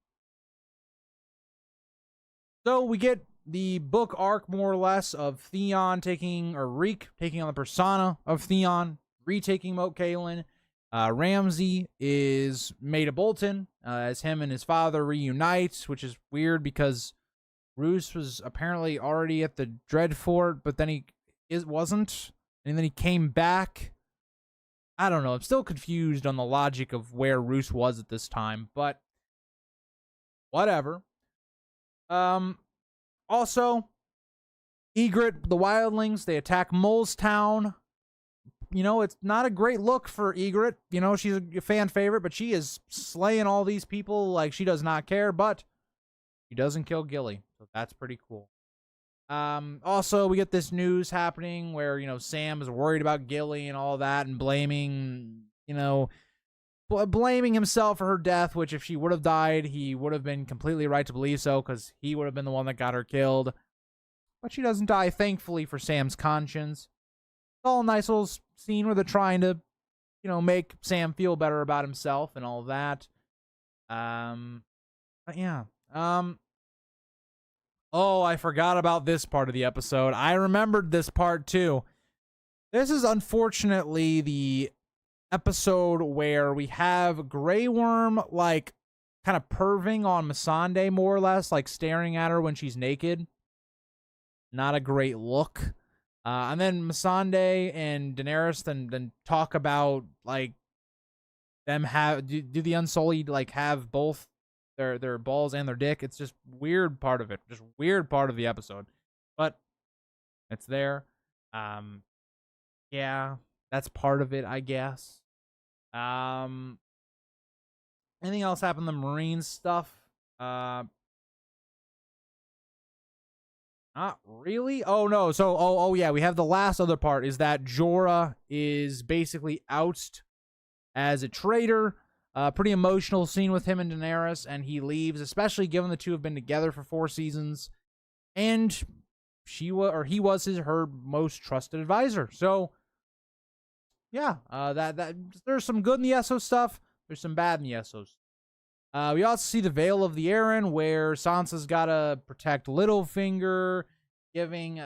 so we get the book arc, more or less, of Theon taking, or Reek taking on the persona of Theon, retaking Moat Cailin. Ramsay is Maida Bolton, as him and his father reunite, which is weird because Roose was apparently already at the Dreadfort, but then he wasn't, and then he came back. I don't know. I'm still confused on the logic of where Roose was at this time, but whatever. Also, Ygritte, the wildlings, they attack Molestown. You know, it's not a great look for Ygritte. You know, she's a fan favorite, but she is slaying all these people like she does not care, but she doesn't kill Gilly, so that's pretty cool. Also, we get this news happening where, you know, Sam is worried about Gilly and all that and blaming, you know, blaming himself for her death, which if she would have died, he would have been completely right to believe so because he would have been the one that got her killed. But she doesn't die, thankfully, for Sam's conscience. It's all a nice little scene where they're trying to, you know, make Sam feel better about himself and all that. But yeah. Oh, I forgot about this part of the episode. I remembered this part too. This is unfortunately the episode where we have Grey Worm, like, kind of perving on Missandei, more or less, like staring at her when she's naked. Not a great look. And then Missandei and Daenerys then talk about, like, them do the Unsullied, like, have both their balls and their dick. It's just weird part of it. Just weird part of the episode. But it's there. Yeah, that's part of it, I guess. Anything else happened? The Marines stuff? Not really. Oh no. So yeah, we have the last other part is that Jorah is basically ousted as a traitor. Pretty emotional scene with him and Daenerys, and he leaves, especially given the two have been together for 4 seasons, and he was her most trusted advisor. So yeah, that there's some good in the Essos stuff. There's some bad in the Essos. We also see the Veil of the Aaron, where Sansa's gotta protect Littlefinger, giving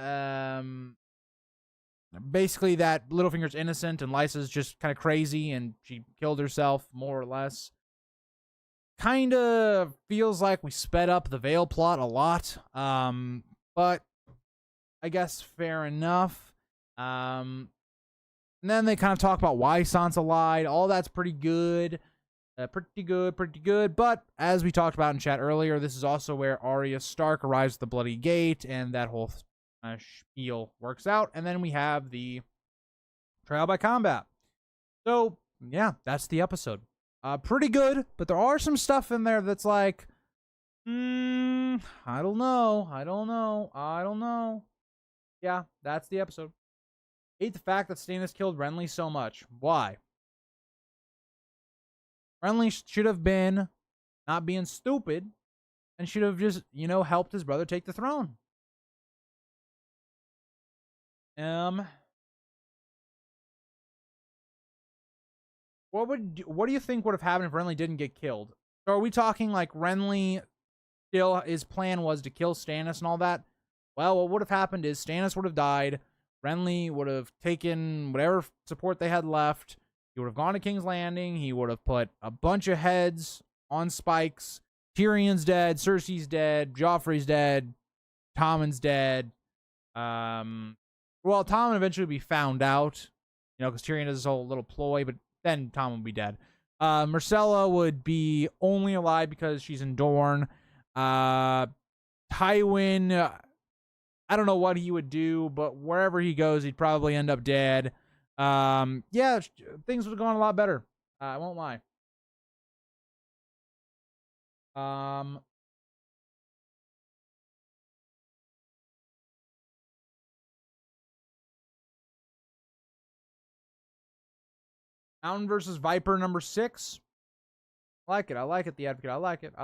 basically that Littlefinger's innocent and Lysa's just kind of crazy and she killed herself, more or less. Kind of feels like we sped up the Veil plot a lot, but I guess fair enough. And then they kind of talk about why Sansa lied. All that's pretty good. Pretty good. But as we talked about in chat earlier, this is also where Arya Stark arrives at the Bloody Gate, and that whole spiel works out. And then we have the trial by combat. So yeah, that's the episode. Pretty good, but there are some stuff in there that's like, I don't know. Yeah, that's the episode. Hate the fact that Stannis killed Renly so much. Why? Renly should have been not being stupid and should have just, helped his brother take the throne. What do you think would have happened if Renly didn't get killed? So are we talking like Renly still, his plan was to kill Stannis and all that? Well, what would have happened is Stannis would have died. Renly would have taken whatever support they had left. He would have gone to King's Landing. He would have put a bunch of heads on spikes. Tyrion's dead. Cersei's dead. Joffrey's dead. Tommen's dead. Well, Tommen eventually would be found out, because Tyrion does this whole little ploy, but then Tommen would be dead. Myrcella would be only alive because she's in Dorne. Tywin, I don't know what he would do, but wherever he goes, he'd probably end up dead. Yeah, things would have gone a lot better. I won't lie. Mountain versus Viper number 6. I like it, The Advocate. I like it.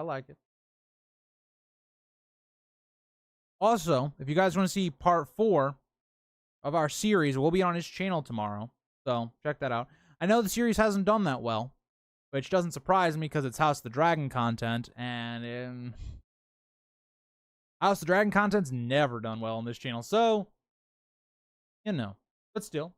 Also, if you guys want to see part 4 of our series, we'll be on his channel tomorrow. So, check that out. I know the series hasn't done that well, which doesn't surprise me because it's House of the Dragon content, and House of the Dragon content's never done well on this channel. So, but still.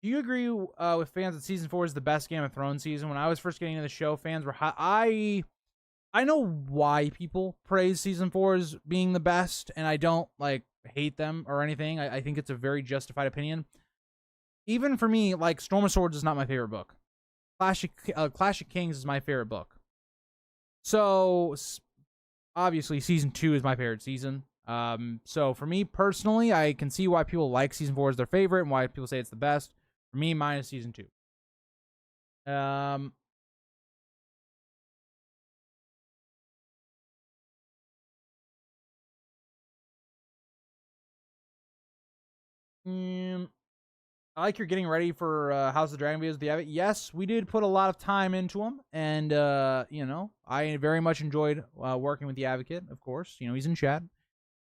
Do you agree with fans that season 4 is the best Game of Thrones season? When I was first getting into the show, fans were I know why people praise season 4 as being the best, and I don't hate them or anything. I think it's a very justified opinion. Even for me, Storm of Swords is not my favorite book. Clash of Kings is my favorite book. So obviously season 2 is my favorite season. So for me personally, I can see why people like season 4 as their favorite and why people say it's the best. For me, mine is season 2. I like you're getting ready for House of the Dragon videos. Yes, we did put a lot of time into them, and I very much enjoyed working with the Advocate. Of course, he's in chat.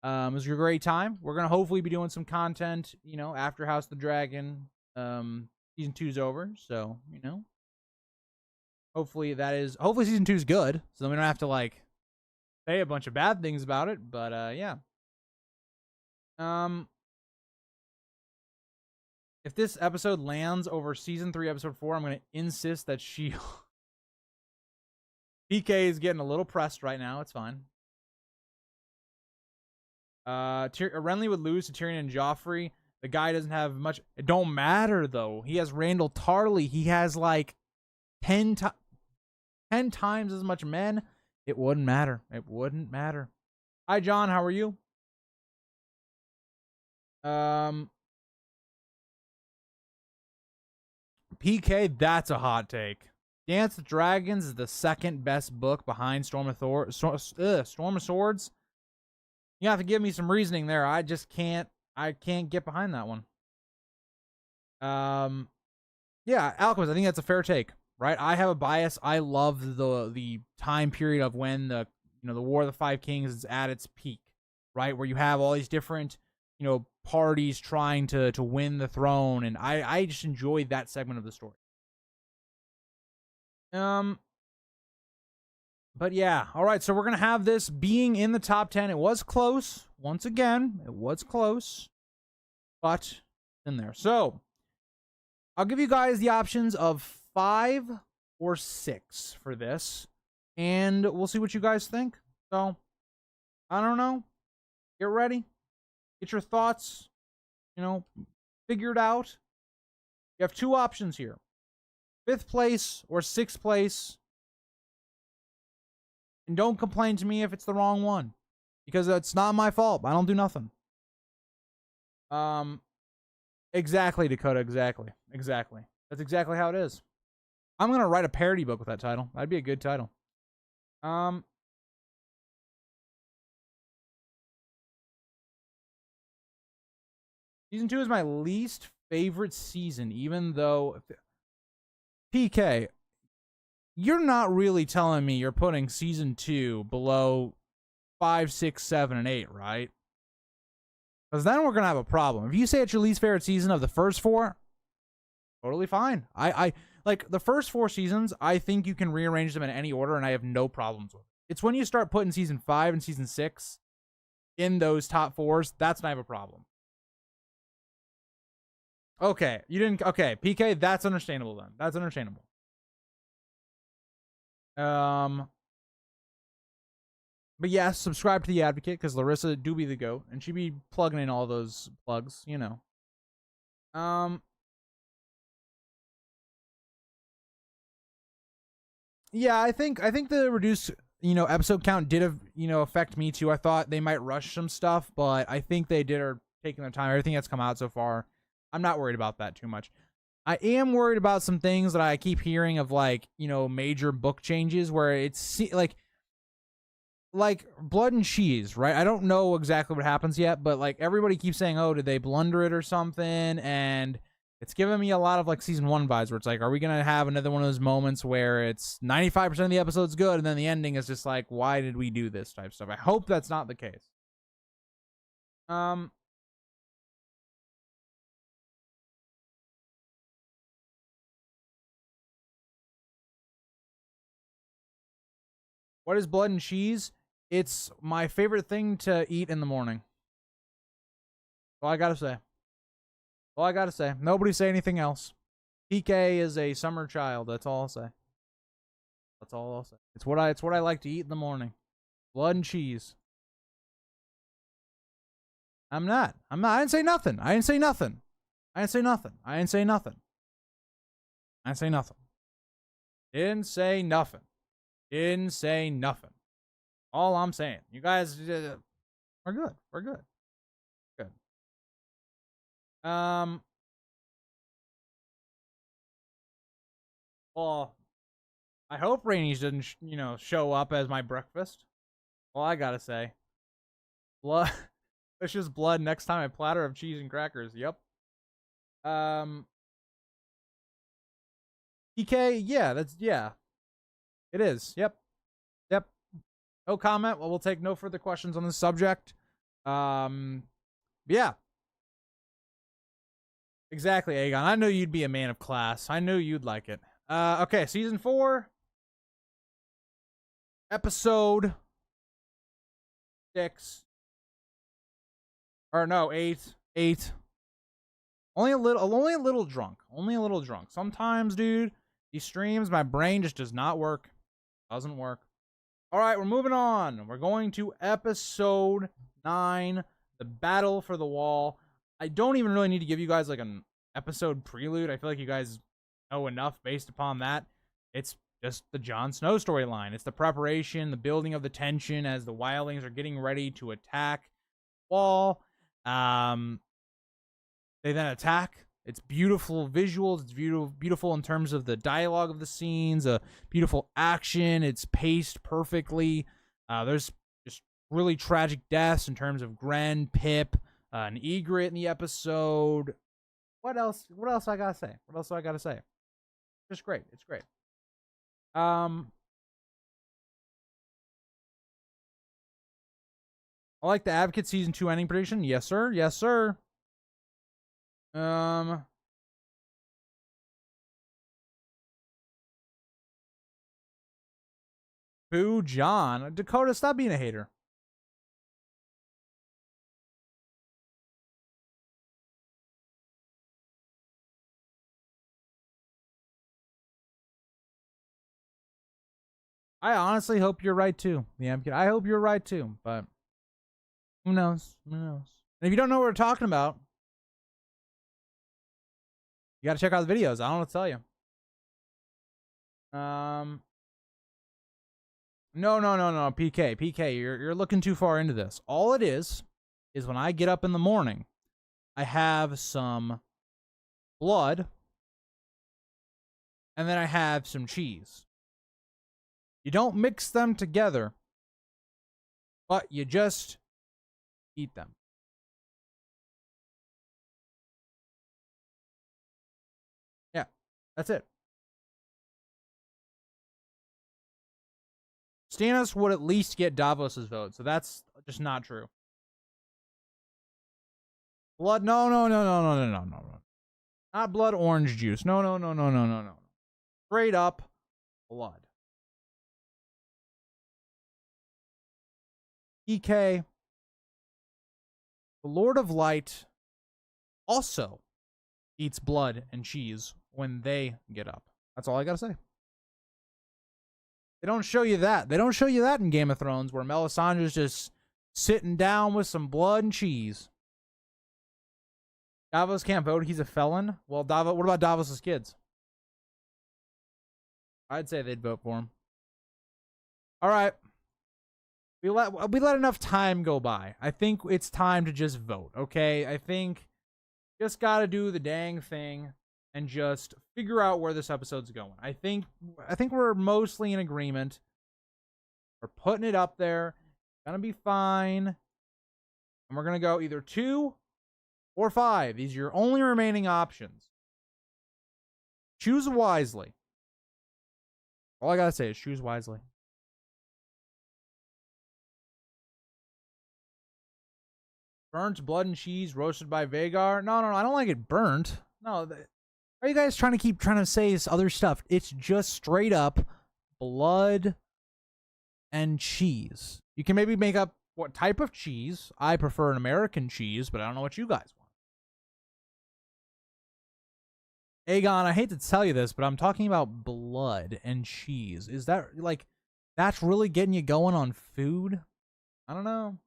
It was a great time. We're gonna hopefully be doing some content, after House of the Dragon season 2's over. So hopefully season 2 is good, so then we don't have to say a bunch of bad things about it. But yeah. If this episode lands over season 3, episode 4, I'm going to insist that PK is getting a little pressed right now. It's fine. Renly would lose to Tyrion and Joffrey. The guy doesn't have much. It don't matter, though. He has Randall Tarley. He has 10 10 times as much men, it wouldn't matter. It wouldn't matter. Hi, John. How are you? PK, that's a hot take. Dance with Dragons is the second best book behind Storm of Swords. You have to give me some reasoning there. I just can't. I can't get behind that one. Yeah, Alchemist. I think that's a fair take, right? I have a bias. I love the time period of when the War of the Five Kings is at its peak, right? Where you have all these different parties trying to win the throne, and I just enjoyed that segment of the story. But yeah, all right, so we're gonna have this being in the top 10. It was close. Once again, it was close, but in there. So I'll give you guys the options of 5 or 6 for this, and we'll see what you guys think. So I don't know. Get ready. Get your thoughts, figured out. You have 2 options here. 5th place or 6th place. And don't complain to me if it's the wrong one, because it's not my fault. I don't do nothing. Exactly, Dakota. Exactly. That's exactly how it is. I'm gonna write a parody book with that title. That'd be a good title. Season 2 is my least favorite season, even though PK, you're not really telling me you're putting season 2 below 5, 6, 7, and 8, right? Because then we're gonna have a problem. If you say it's your least favorite season of the first 4, totally fine. I like the first 4 seasons. I think you can rearrange them in any order, and I have no problems with it. It's when you start putting season 5 and season 6 in those top 4s that's when I have a problem. Okay, you didn't. Okay, PK, that's understandable then. That's understandable. But yes, subscribe to the Advocate, because Larissa do be the goat, and she be plugging in all those plugs, Yeah, I think the reduced episode count did affect me too. I thought they might rush some stuff, but I think they are taking their time. Everything that's come out so far, I'm not worried about that too much. I am worried about some things that I keep hearing of, like, major book changes where it's like Blood and Cheese, right? I don't know exactly what happens yet, but like everybody keeps saying, oh, did they blunder it or something? And it's giving me a lot of like season 1 vibes where it's like, are we going to have another one of those moments where it's 95% of the episode's good and then the ending is just like, why did we do this type stuff? I hope that's not the case. What is Blood and Cheese? It's my favorite thing to eat in the morning. All I gotta say. Nobody say anything else. PK is a summer child. That's all I'll say. It's what I like to eat in the morning. Blood and cheese. I'm not. I didn't say nothing. Didn't say nothing. All I'm saying. You guys are good. We're good. Good. Well, I hope Rainey's didn't, show up as my breakfast. Well, I gotta say. Blood. It's just blood next time, a platter of cheese and crackers. Yep. PK, yeah. It is. Yep. No comment. Well, we'll take no further questions on this subject. Yeah. Exactly, Aegon. I knew you'd be a man of class. I knew you'd like it. Okay, season 4. Episode 6. Or no, 8. Only a little drunk. Sometimes, dude, these streams, my brain just does not work. Doesn't work. All right, we're moving on. We're going to episode 9, the Battle for the Wall. I don't even really need to give you guys like an episode prelude. I feel like you guys know enough based upon that. It's just the Jon Snow storyline. It's the preparation, the building of the tension as the wildlings are getting ready to attack Wall. They then attack. It's beautiful visuals. It's beautiful in terms of the dialogue of the scenes. Beautiful action. It's paced perfectly. There's just really tragic deaths in terms of Gren, Pip, and Ygritte in the episode. What else? What else I gotta say? What else do I gotta say? Just great. It's great. I like the Advocate season 2 ending prediction. Yes, sir. Yes, sir. Boo John. Dakota, stop being a hater. I honestly hope you're right too. Yeah, I hope you're right too, but who knows? Who knows? And if you don't know what we're talking about, you gotta check out the videos. I don't know what to tell you. No, PK, you're looking too far into this. All it is when I get up in the morning, I have some blood, and then I have some cheese. You don't mix them together, but you just eat them. Yeah, that's it. Stannis would at least get Davos's vote, so that's just not true. Blood? No. Not blood orange juice. No. Straight up blood. EK, the Lord of Light, also eats blood and cheese when they get up. That's all I gotta say. They don't show you that. They don't show you that in Game of Thrones, where Melisandre's just sitting down with some blood and cheese. Davos can't vote. He's a felon. Well, Davos. What about Davos's kids? I'd say they'd vote for him. All right. We let enough time go by. I think it's time to just vote. Okay. I think just gotta do the dang thing and just figure out where this episode's going. I think we're mostly in agreement. We're putting it up there. It's gonna be fine. And we're gonna go either 2 or 5. These are your only remaining options. Choose wisely. All I gotta say is choose wisely. Burnt blood and cheese roasted by Vhagar. No, I don't like it burnt. No, are you guys trying to say this other stuff? It's just straight up blood and cheese. You can maybe make up what type of cheese. I prefer an American cheese, but I don't know what you guys want. Aegon, I hate to tell you this, but I'm talking about blood and cheese. Is that, like, that's really getting you going on food? I don't know.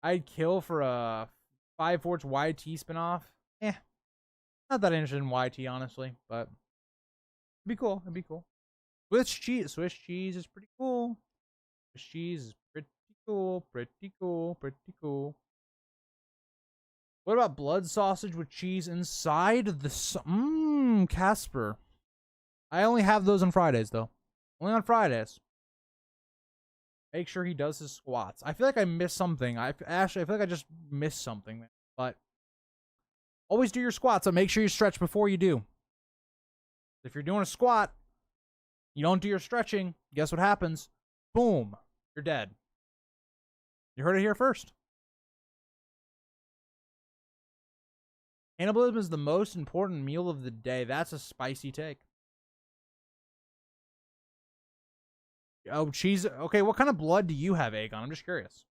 I'd kill for a 5 Forts YT spinoff. Not that interested in YT, honestly, but it'd be cool. It'd be cool. Swiss cheese is pretty cool. Swiss cheese is pretty cool. Pretty cool. What about blood sausage with cheese inside the... Casper. I only have those on Fridays, though. Only on Fridays. Make sure he does his squats. I feel like I missed something. I feel like I just missed something. But always do your squats, so make sure you stretch before you do. If you're doing a squat, you don't do your stretching, guess what happens? Boom. You're dead. You heard it here first. Cannibalism is the most important meal of the day. That's a spicy take. Oh, cheese. Okay, what kind of blood do you have, Aegon? I'm just curious.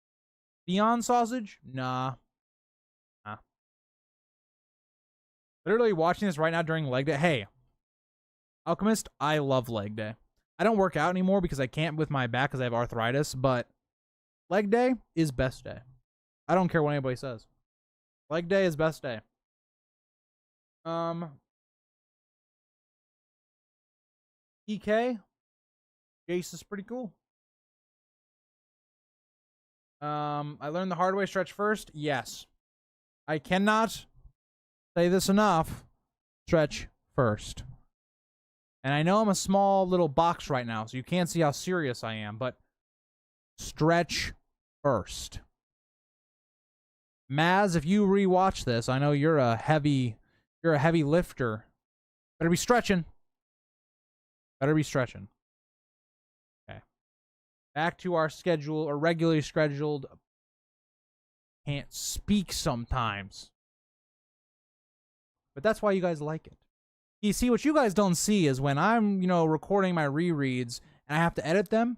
Theon sausage? Nah. Literally watching this right now during leg day. Hey, Alchemist, I love leg day. I don't work out anymore because I can't with my back because I have arthritis, but leg day is best day. I don't care what anybody says. Leg day is best day. EK. Jace is pretty cool. I learned the hard way. Stretch first. Yes. I cannot say this enough. Stretch first. And I know I'm a small little box right now, so you can't see how serious I am, but stretch first. Maz, if you rewatch this, I know you're a heavy lifter. Better be stretching. Better be stretching. Okay. Back to our schedule, or regularly scheduled. Can't speak sometimes. But that's why you guys like it. You see, what you guys don't see is when I'm, recording my rereads and I have to edit them,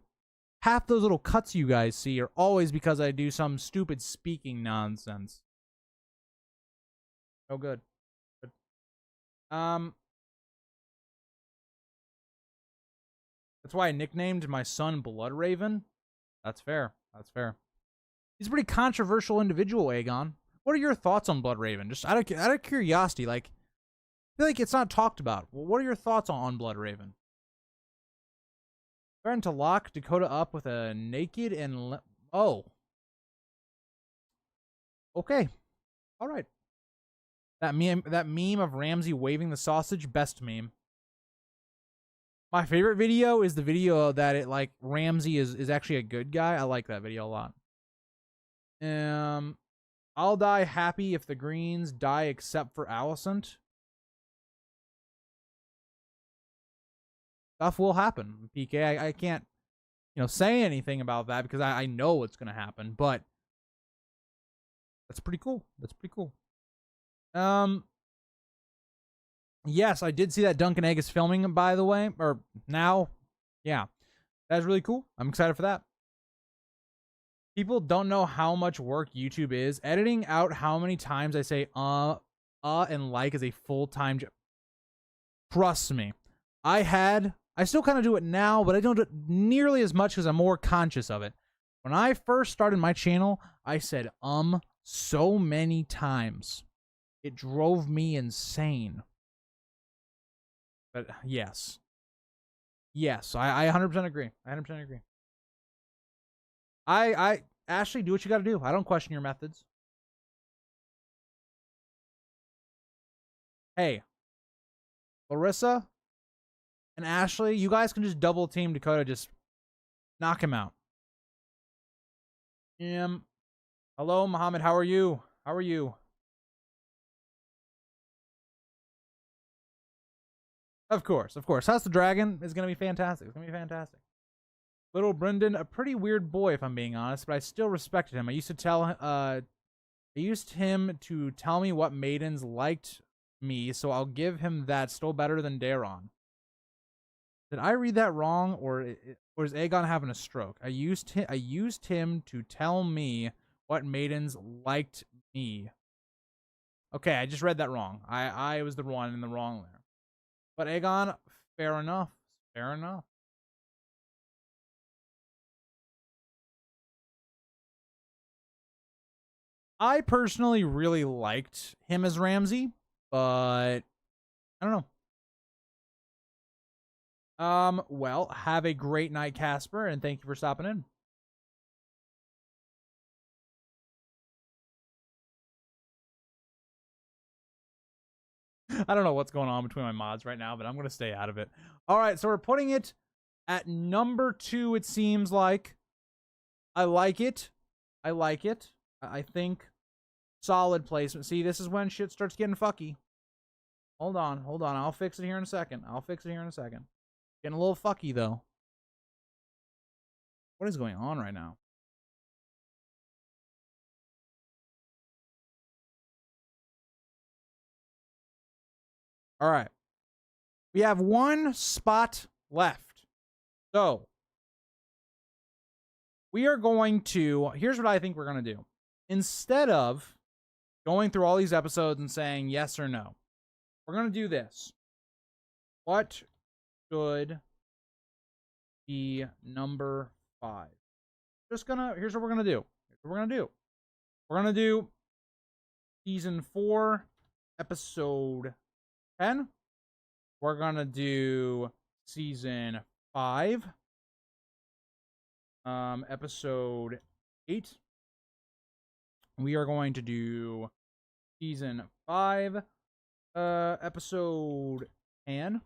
half those little cuts you guys see are always because I do some stupid speaking nonsense. Oh, good. Good. That's why I nicknamed my son Blood Raven. That's fair. That's fair. He's a pretty controversial individual, Aegon. What are your thoughts on Blood Raven? Just out of curiosity, like, I feel like it's not talked about. Well, what are your thoughts on Blood Raven? Threatened to lock Dakota up with a naked and... Oh. Okay. All right. That meme of Ramsay waving the sausage, best meme. My favorite video is the video that Ramsay is actually a good guy. I like that video a lot. I'll die happy if the Greens die except for Alicent. Stuff will happen, PK. I can't, say anything about that because I know what's going to happen, but that's pretty cool. That's pretty cool. Yes, I did see that Duncan Egg is filming, by the way, or now. Yeah, that's really cool. I'm excited for that. People don't know how much work YouTube is. Editing out how many times I say and like is a full-time job. Trust me. I still kind of do it now, but I don't do it nearly as much because I'm more conscious of it. When I first started my channel, I said so many times. It drove me insane. But yes. Yes, I 100% agree. I 100% agree. Ashley, do what you got to do. I don't question your methods. Hey, Larissa and Ashley, you guys can just double team Dakota. Just knock him out. Hello, Muhammad. How are you? How are you? Of course, of course. House of the Dragon is going to be fantastic. It's going to be fantastic. Little Brendan, a pretty weird boy, if I'm being honest, but I still respected him. I used him to tell me what maidens liked me, so I'll give him that. Still better than Daron. Did I read that wrong, or is Aegon having a stroke? I used him to tell me what maidens liked me. Okay, I just read that wrong. I was the one in the wrong there. But Aegon, fair enough. Fair enough. I personally really liked him as Ramsay, but I don't know. Well, have a great night, Casper, and thank you for stopping in. I don't know what's going on between my mods right now, but I'm going to stay out of it. All right, so we're putting it at number 2, it seems like. I like it. I like it. I think solid placement. See, this is when shit starts getting fucky. Hold on. I'll fix it here in a second. Getting a little fucky, though. What is going on right now? All right. We have one spot left. So, we are going to... Here's what I think we're going to do. Instead of going through all these episodes and saying yes or no, we're going to do this. What should be number 5? Here's what we're going to do. We're going to do season 4, episode 10. We're going to do season 5, episode 8. We are going to do season 5, episode 10.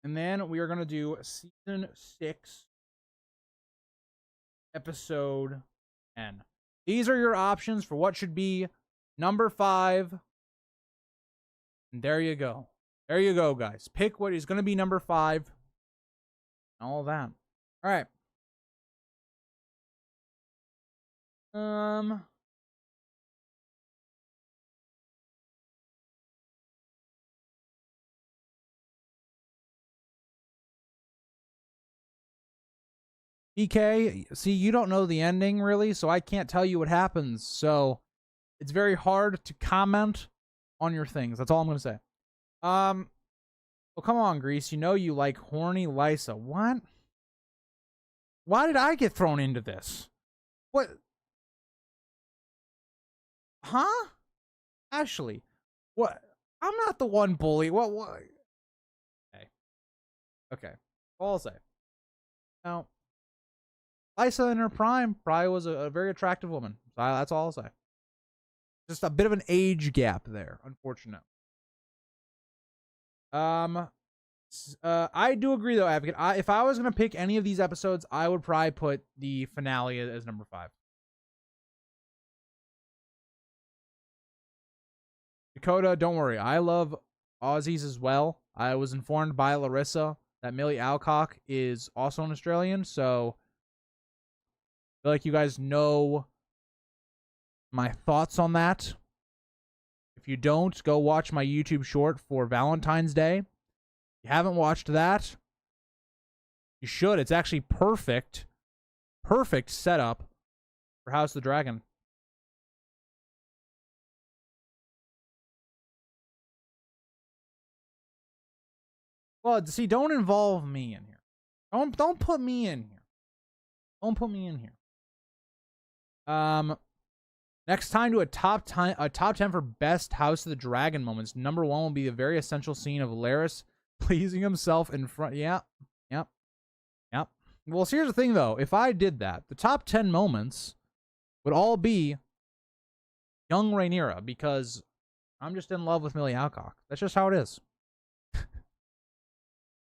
And then we are going to do season 6, episode 10. These are your options for what should be number 5. And there you go. There you go, guys. Pick what is going to be number 5. All of that. All right. EK, see, you don't know the ending really, so I can't tell you what happens. So it's very hard to comment on your things. That's all I'm gonna say. Well, come on, Grease. You know you like horny Lysa. What? Why did I get thrown into this? What? Huh? Ashley, what? I'm not the one bully. What? Okay. Okay. All I'll say. Now, Lysa in her prime probably was a very attractive woman. That's all I'll say. Just a bit of an age gap there, unfortunately. I do agree though, Advocate. If I was gonna pick any of these episodes, I would probably put the finale as number 5. Dakota, don't worry. I love Aussies as well. I was informed by Larissa that Millie Alcock is also an Australian, so I feel like you guys know my thoughts on that. If you don't, go watch my YouTube short for Valentine's Day. If you haven't watched that, you should. It's actually perfect. Perfect setup for House of the Dragon. Well, see, don't involve me in here. Don't put me in here. Don't put me in here. Next time to a top 10 for best House of the Dragon moments. Number 1 will be the very essential scene of Larys pleasing himself in front. Yep. Well, so here's the thing though. If I did that, the top 10 moments would all be young Rhaenyra because I'm just in love with Millie Alcock. That's just how it is.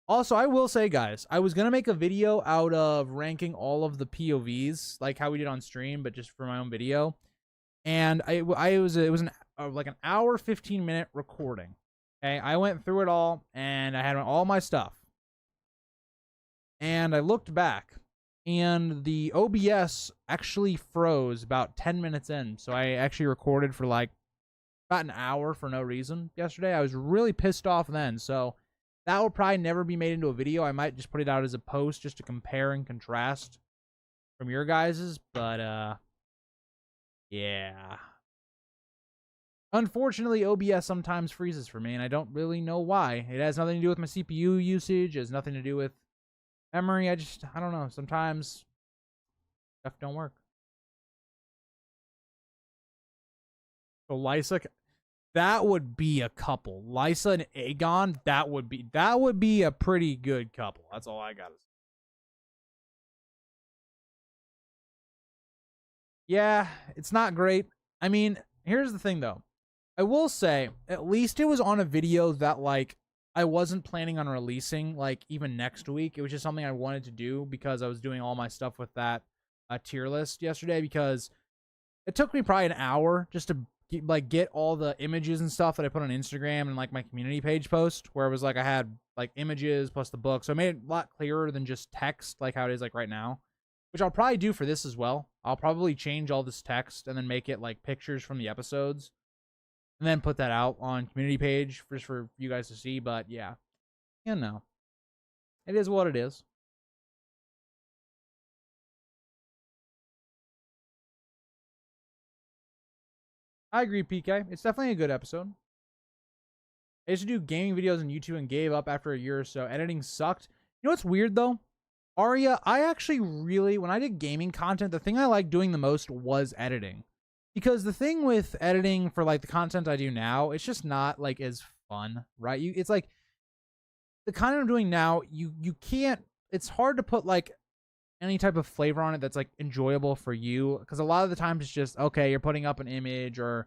Also, I will say, guys, I was gonna make a video out of ranking all of the POVs, like how we did on stream, but just for my own video. And it was like an hour 15-minute recording. Okay, I went through it all, and I had all my stuff. And I looked back, and the OBS actually froze about 10 minutes in. So I actually recorded for like about an hour for no reason yesterday. I was really pissed off then, so that will probably never be made into a video. I might just put it out as a post just to compare and contrast from your guys's, but yeah. Unfortunately, OBS sometimes freezes for me, and I don't really know why. It has nothing to do with my CPU usage. It has nothing to do with memory. I don't know. Sometimes stuff don't work. So Lysa, that would be a couple. Lysa and Aegon, that would be a pretty good couple. That's all I gotta say. Yeah, it's not great. I mean, here's the thing though. I will say, at least it was on a video that like I wasn't planning on releasing like even next week. It was just something I wanted to do because I was doing all my stuff with that tier list yesterday, because it took me probably an hour just to get all the images and stuff that I put on Instagram and like my community page post, where it was like I had like images plus the book. So I made it a lot clearer than just text like how it is like right now, which I'll probably do for this as well. I'll probably change all this text and then make it like pictures from the episodes and then put that out on community page just for you guys to see. But yeah, you know, it is what it is. I agree, PK. It's definitely a good episode. I used to do gaming videos on YouTube and gave up after a year or so. Editing sucked. You know what's weird though? Arya, I actually really, when I did gaming content, the thing I liked doing the most was editing. Because the thing with editing for like the content I do now, it's just not like as fun, right? It's like the kind I'm doing now, you can't, it's hard to put like any type of flavor on it that's like enjoyable for you, because a lot of the times it's just, okay, you're putting up an image or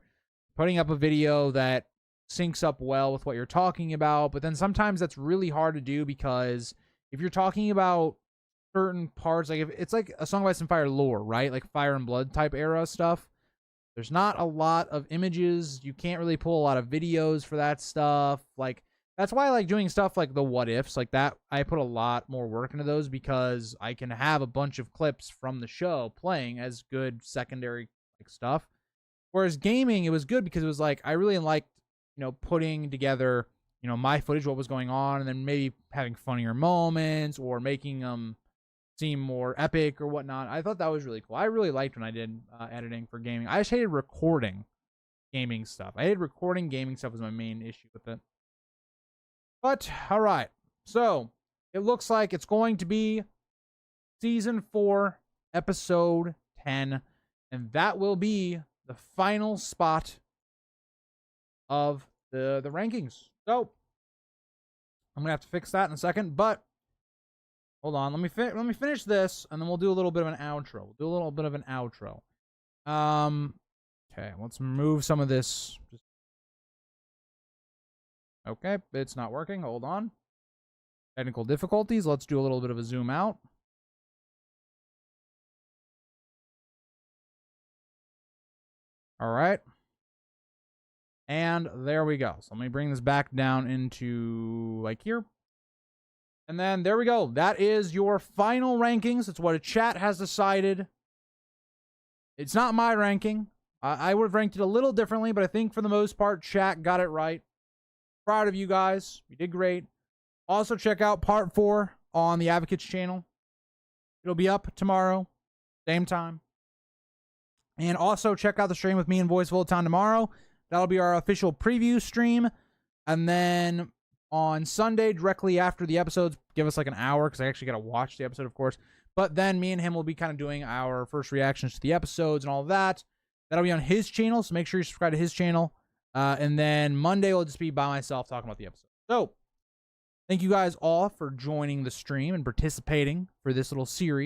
putting up a video that syncs up well with what you're talking about, but then sometimes that's really hard to do, because if you're talking about certain parts, like if it's like a Song of Ice and Fire lore, right, like Fire and Blood type era stuff, there's not a lot of images, you can't really pull a lot of videos for that stuff. Like, that's why I like doing stuff like the what ifs, like that. I put a lot more work into those, because I can have a bunch of clips from the show playing as good secondary like stuff. Whereas gaming, it was good because it was like, I really liked, putting together, my footage, what was going on, and then maybe having funnier moments or making them seem more epic or whatnot. I thought that was really cool. I really liked when I did editing for gaming. I just hated recording gaming stuff. I hated recording gaming stuff was my main issue with it. But, all right. So, it looks like it's going to be Season 4, Episode 10. And that will be the final spot of the rankings. So, I'm going to have to fix that in a second. But, hold on. Let me finish this, and then we'll do a little bit of an outro. Okay, let's move some of this. Okay, it's not working. Hold on. Technical difficulties. Let's do a little bit of a zoom out. All right. And there we go. So let me bring this back down into like here. And then there we go. That is your final rankings. It's what a chat has decided. It's not my ranking. I would have ranked it a little differently, but I think for the most part, chat got it right. Proud of you guys. You did great. Also, check out part 4 on the Advocates channel. It'll be up tomorrow, same time. And also, check out the stream with me and Voiceful Town tomorrow. That'll be our official preview stream. And then on Sunday, directly after the episodes, give us like an hour, because I actually got to watch the episode, of course. But then me and him will be kind of doing our first reactions to the episodes and all of that. That'll be on his channel, so make sure you subscribe to his channel. And then Monday will just be by myself talking about the episode. So, thank you guys all for joining the stream and participating for this little series.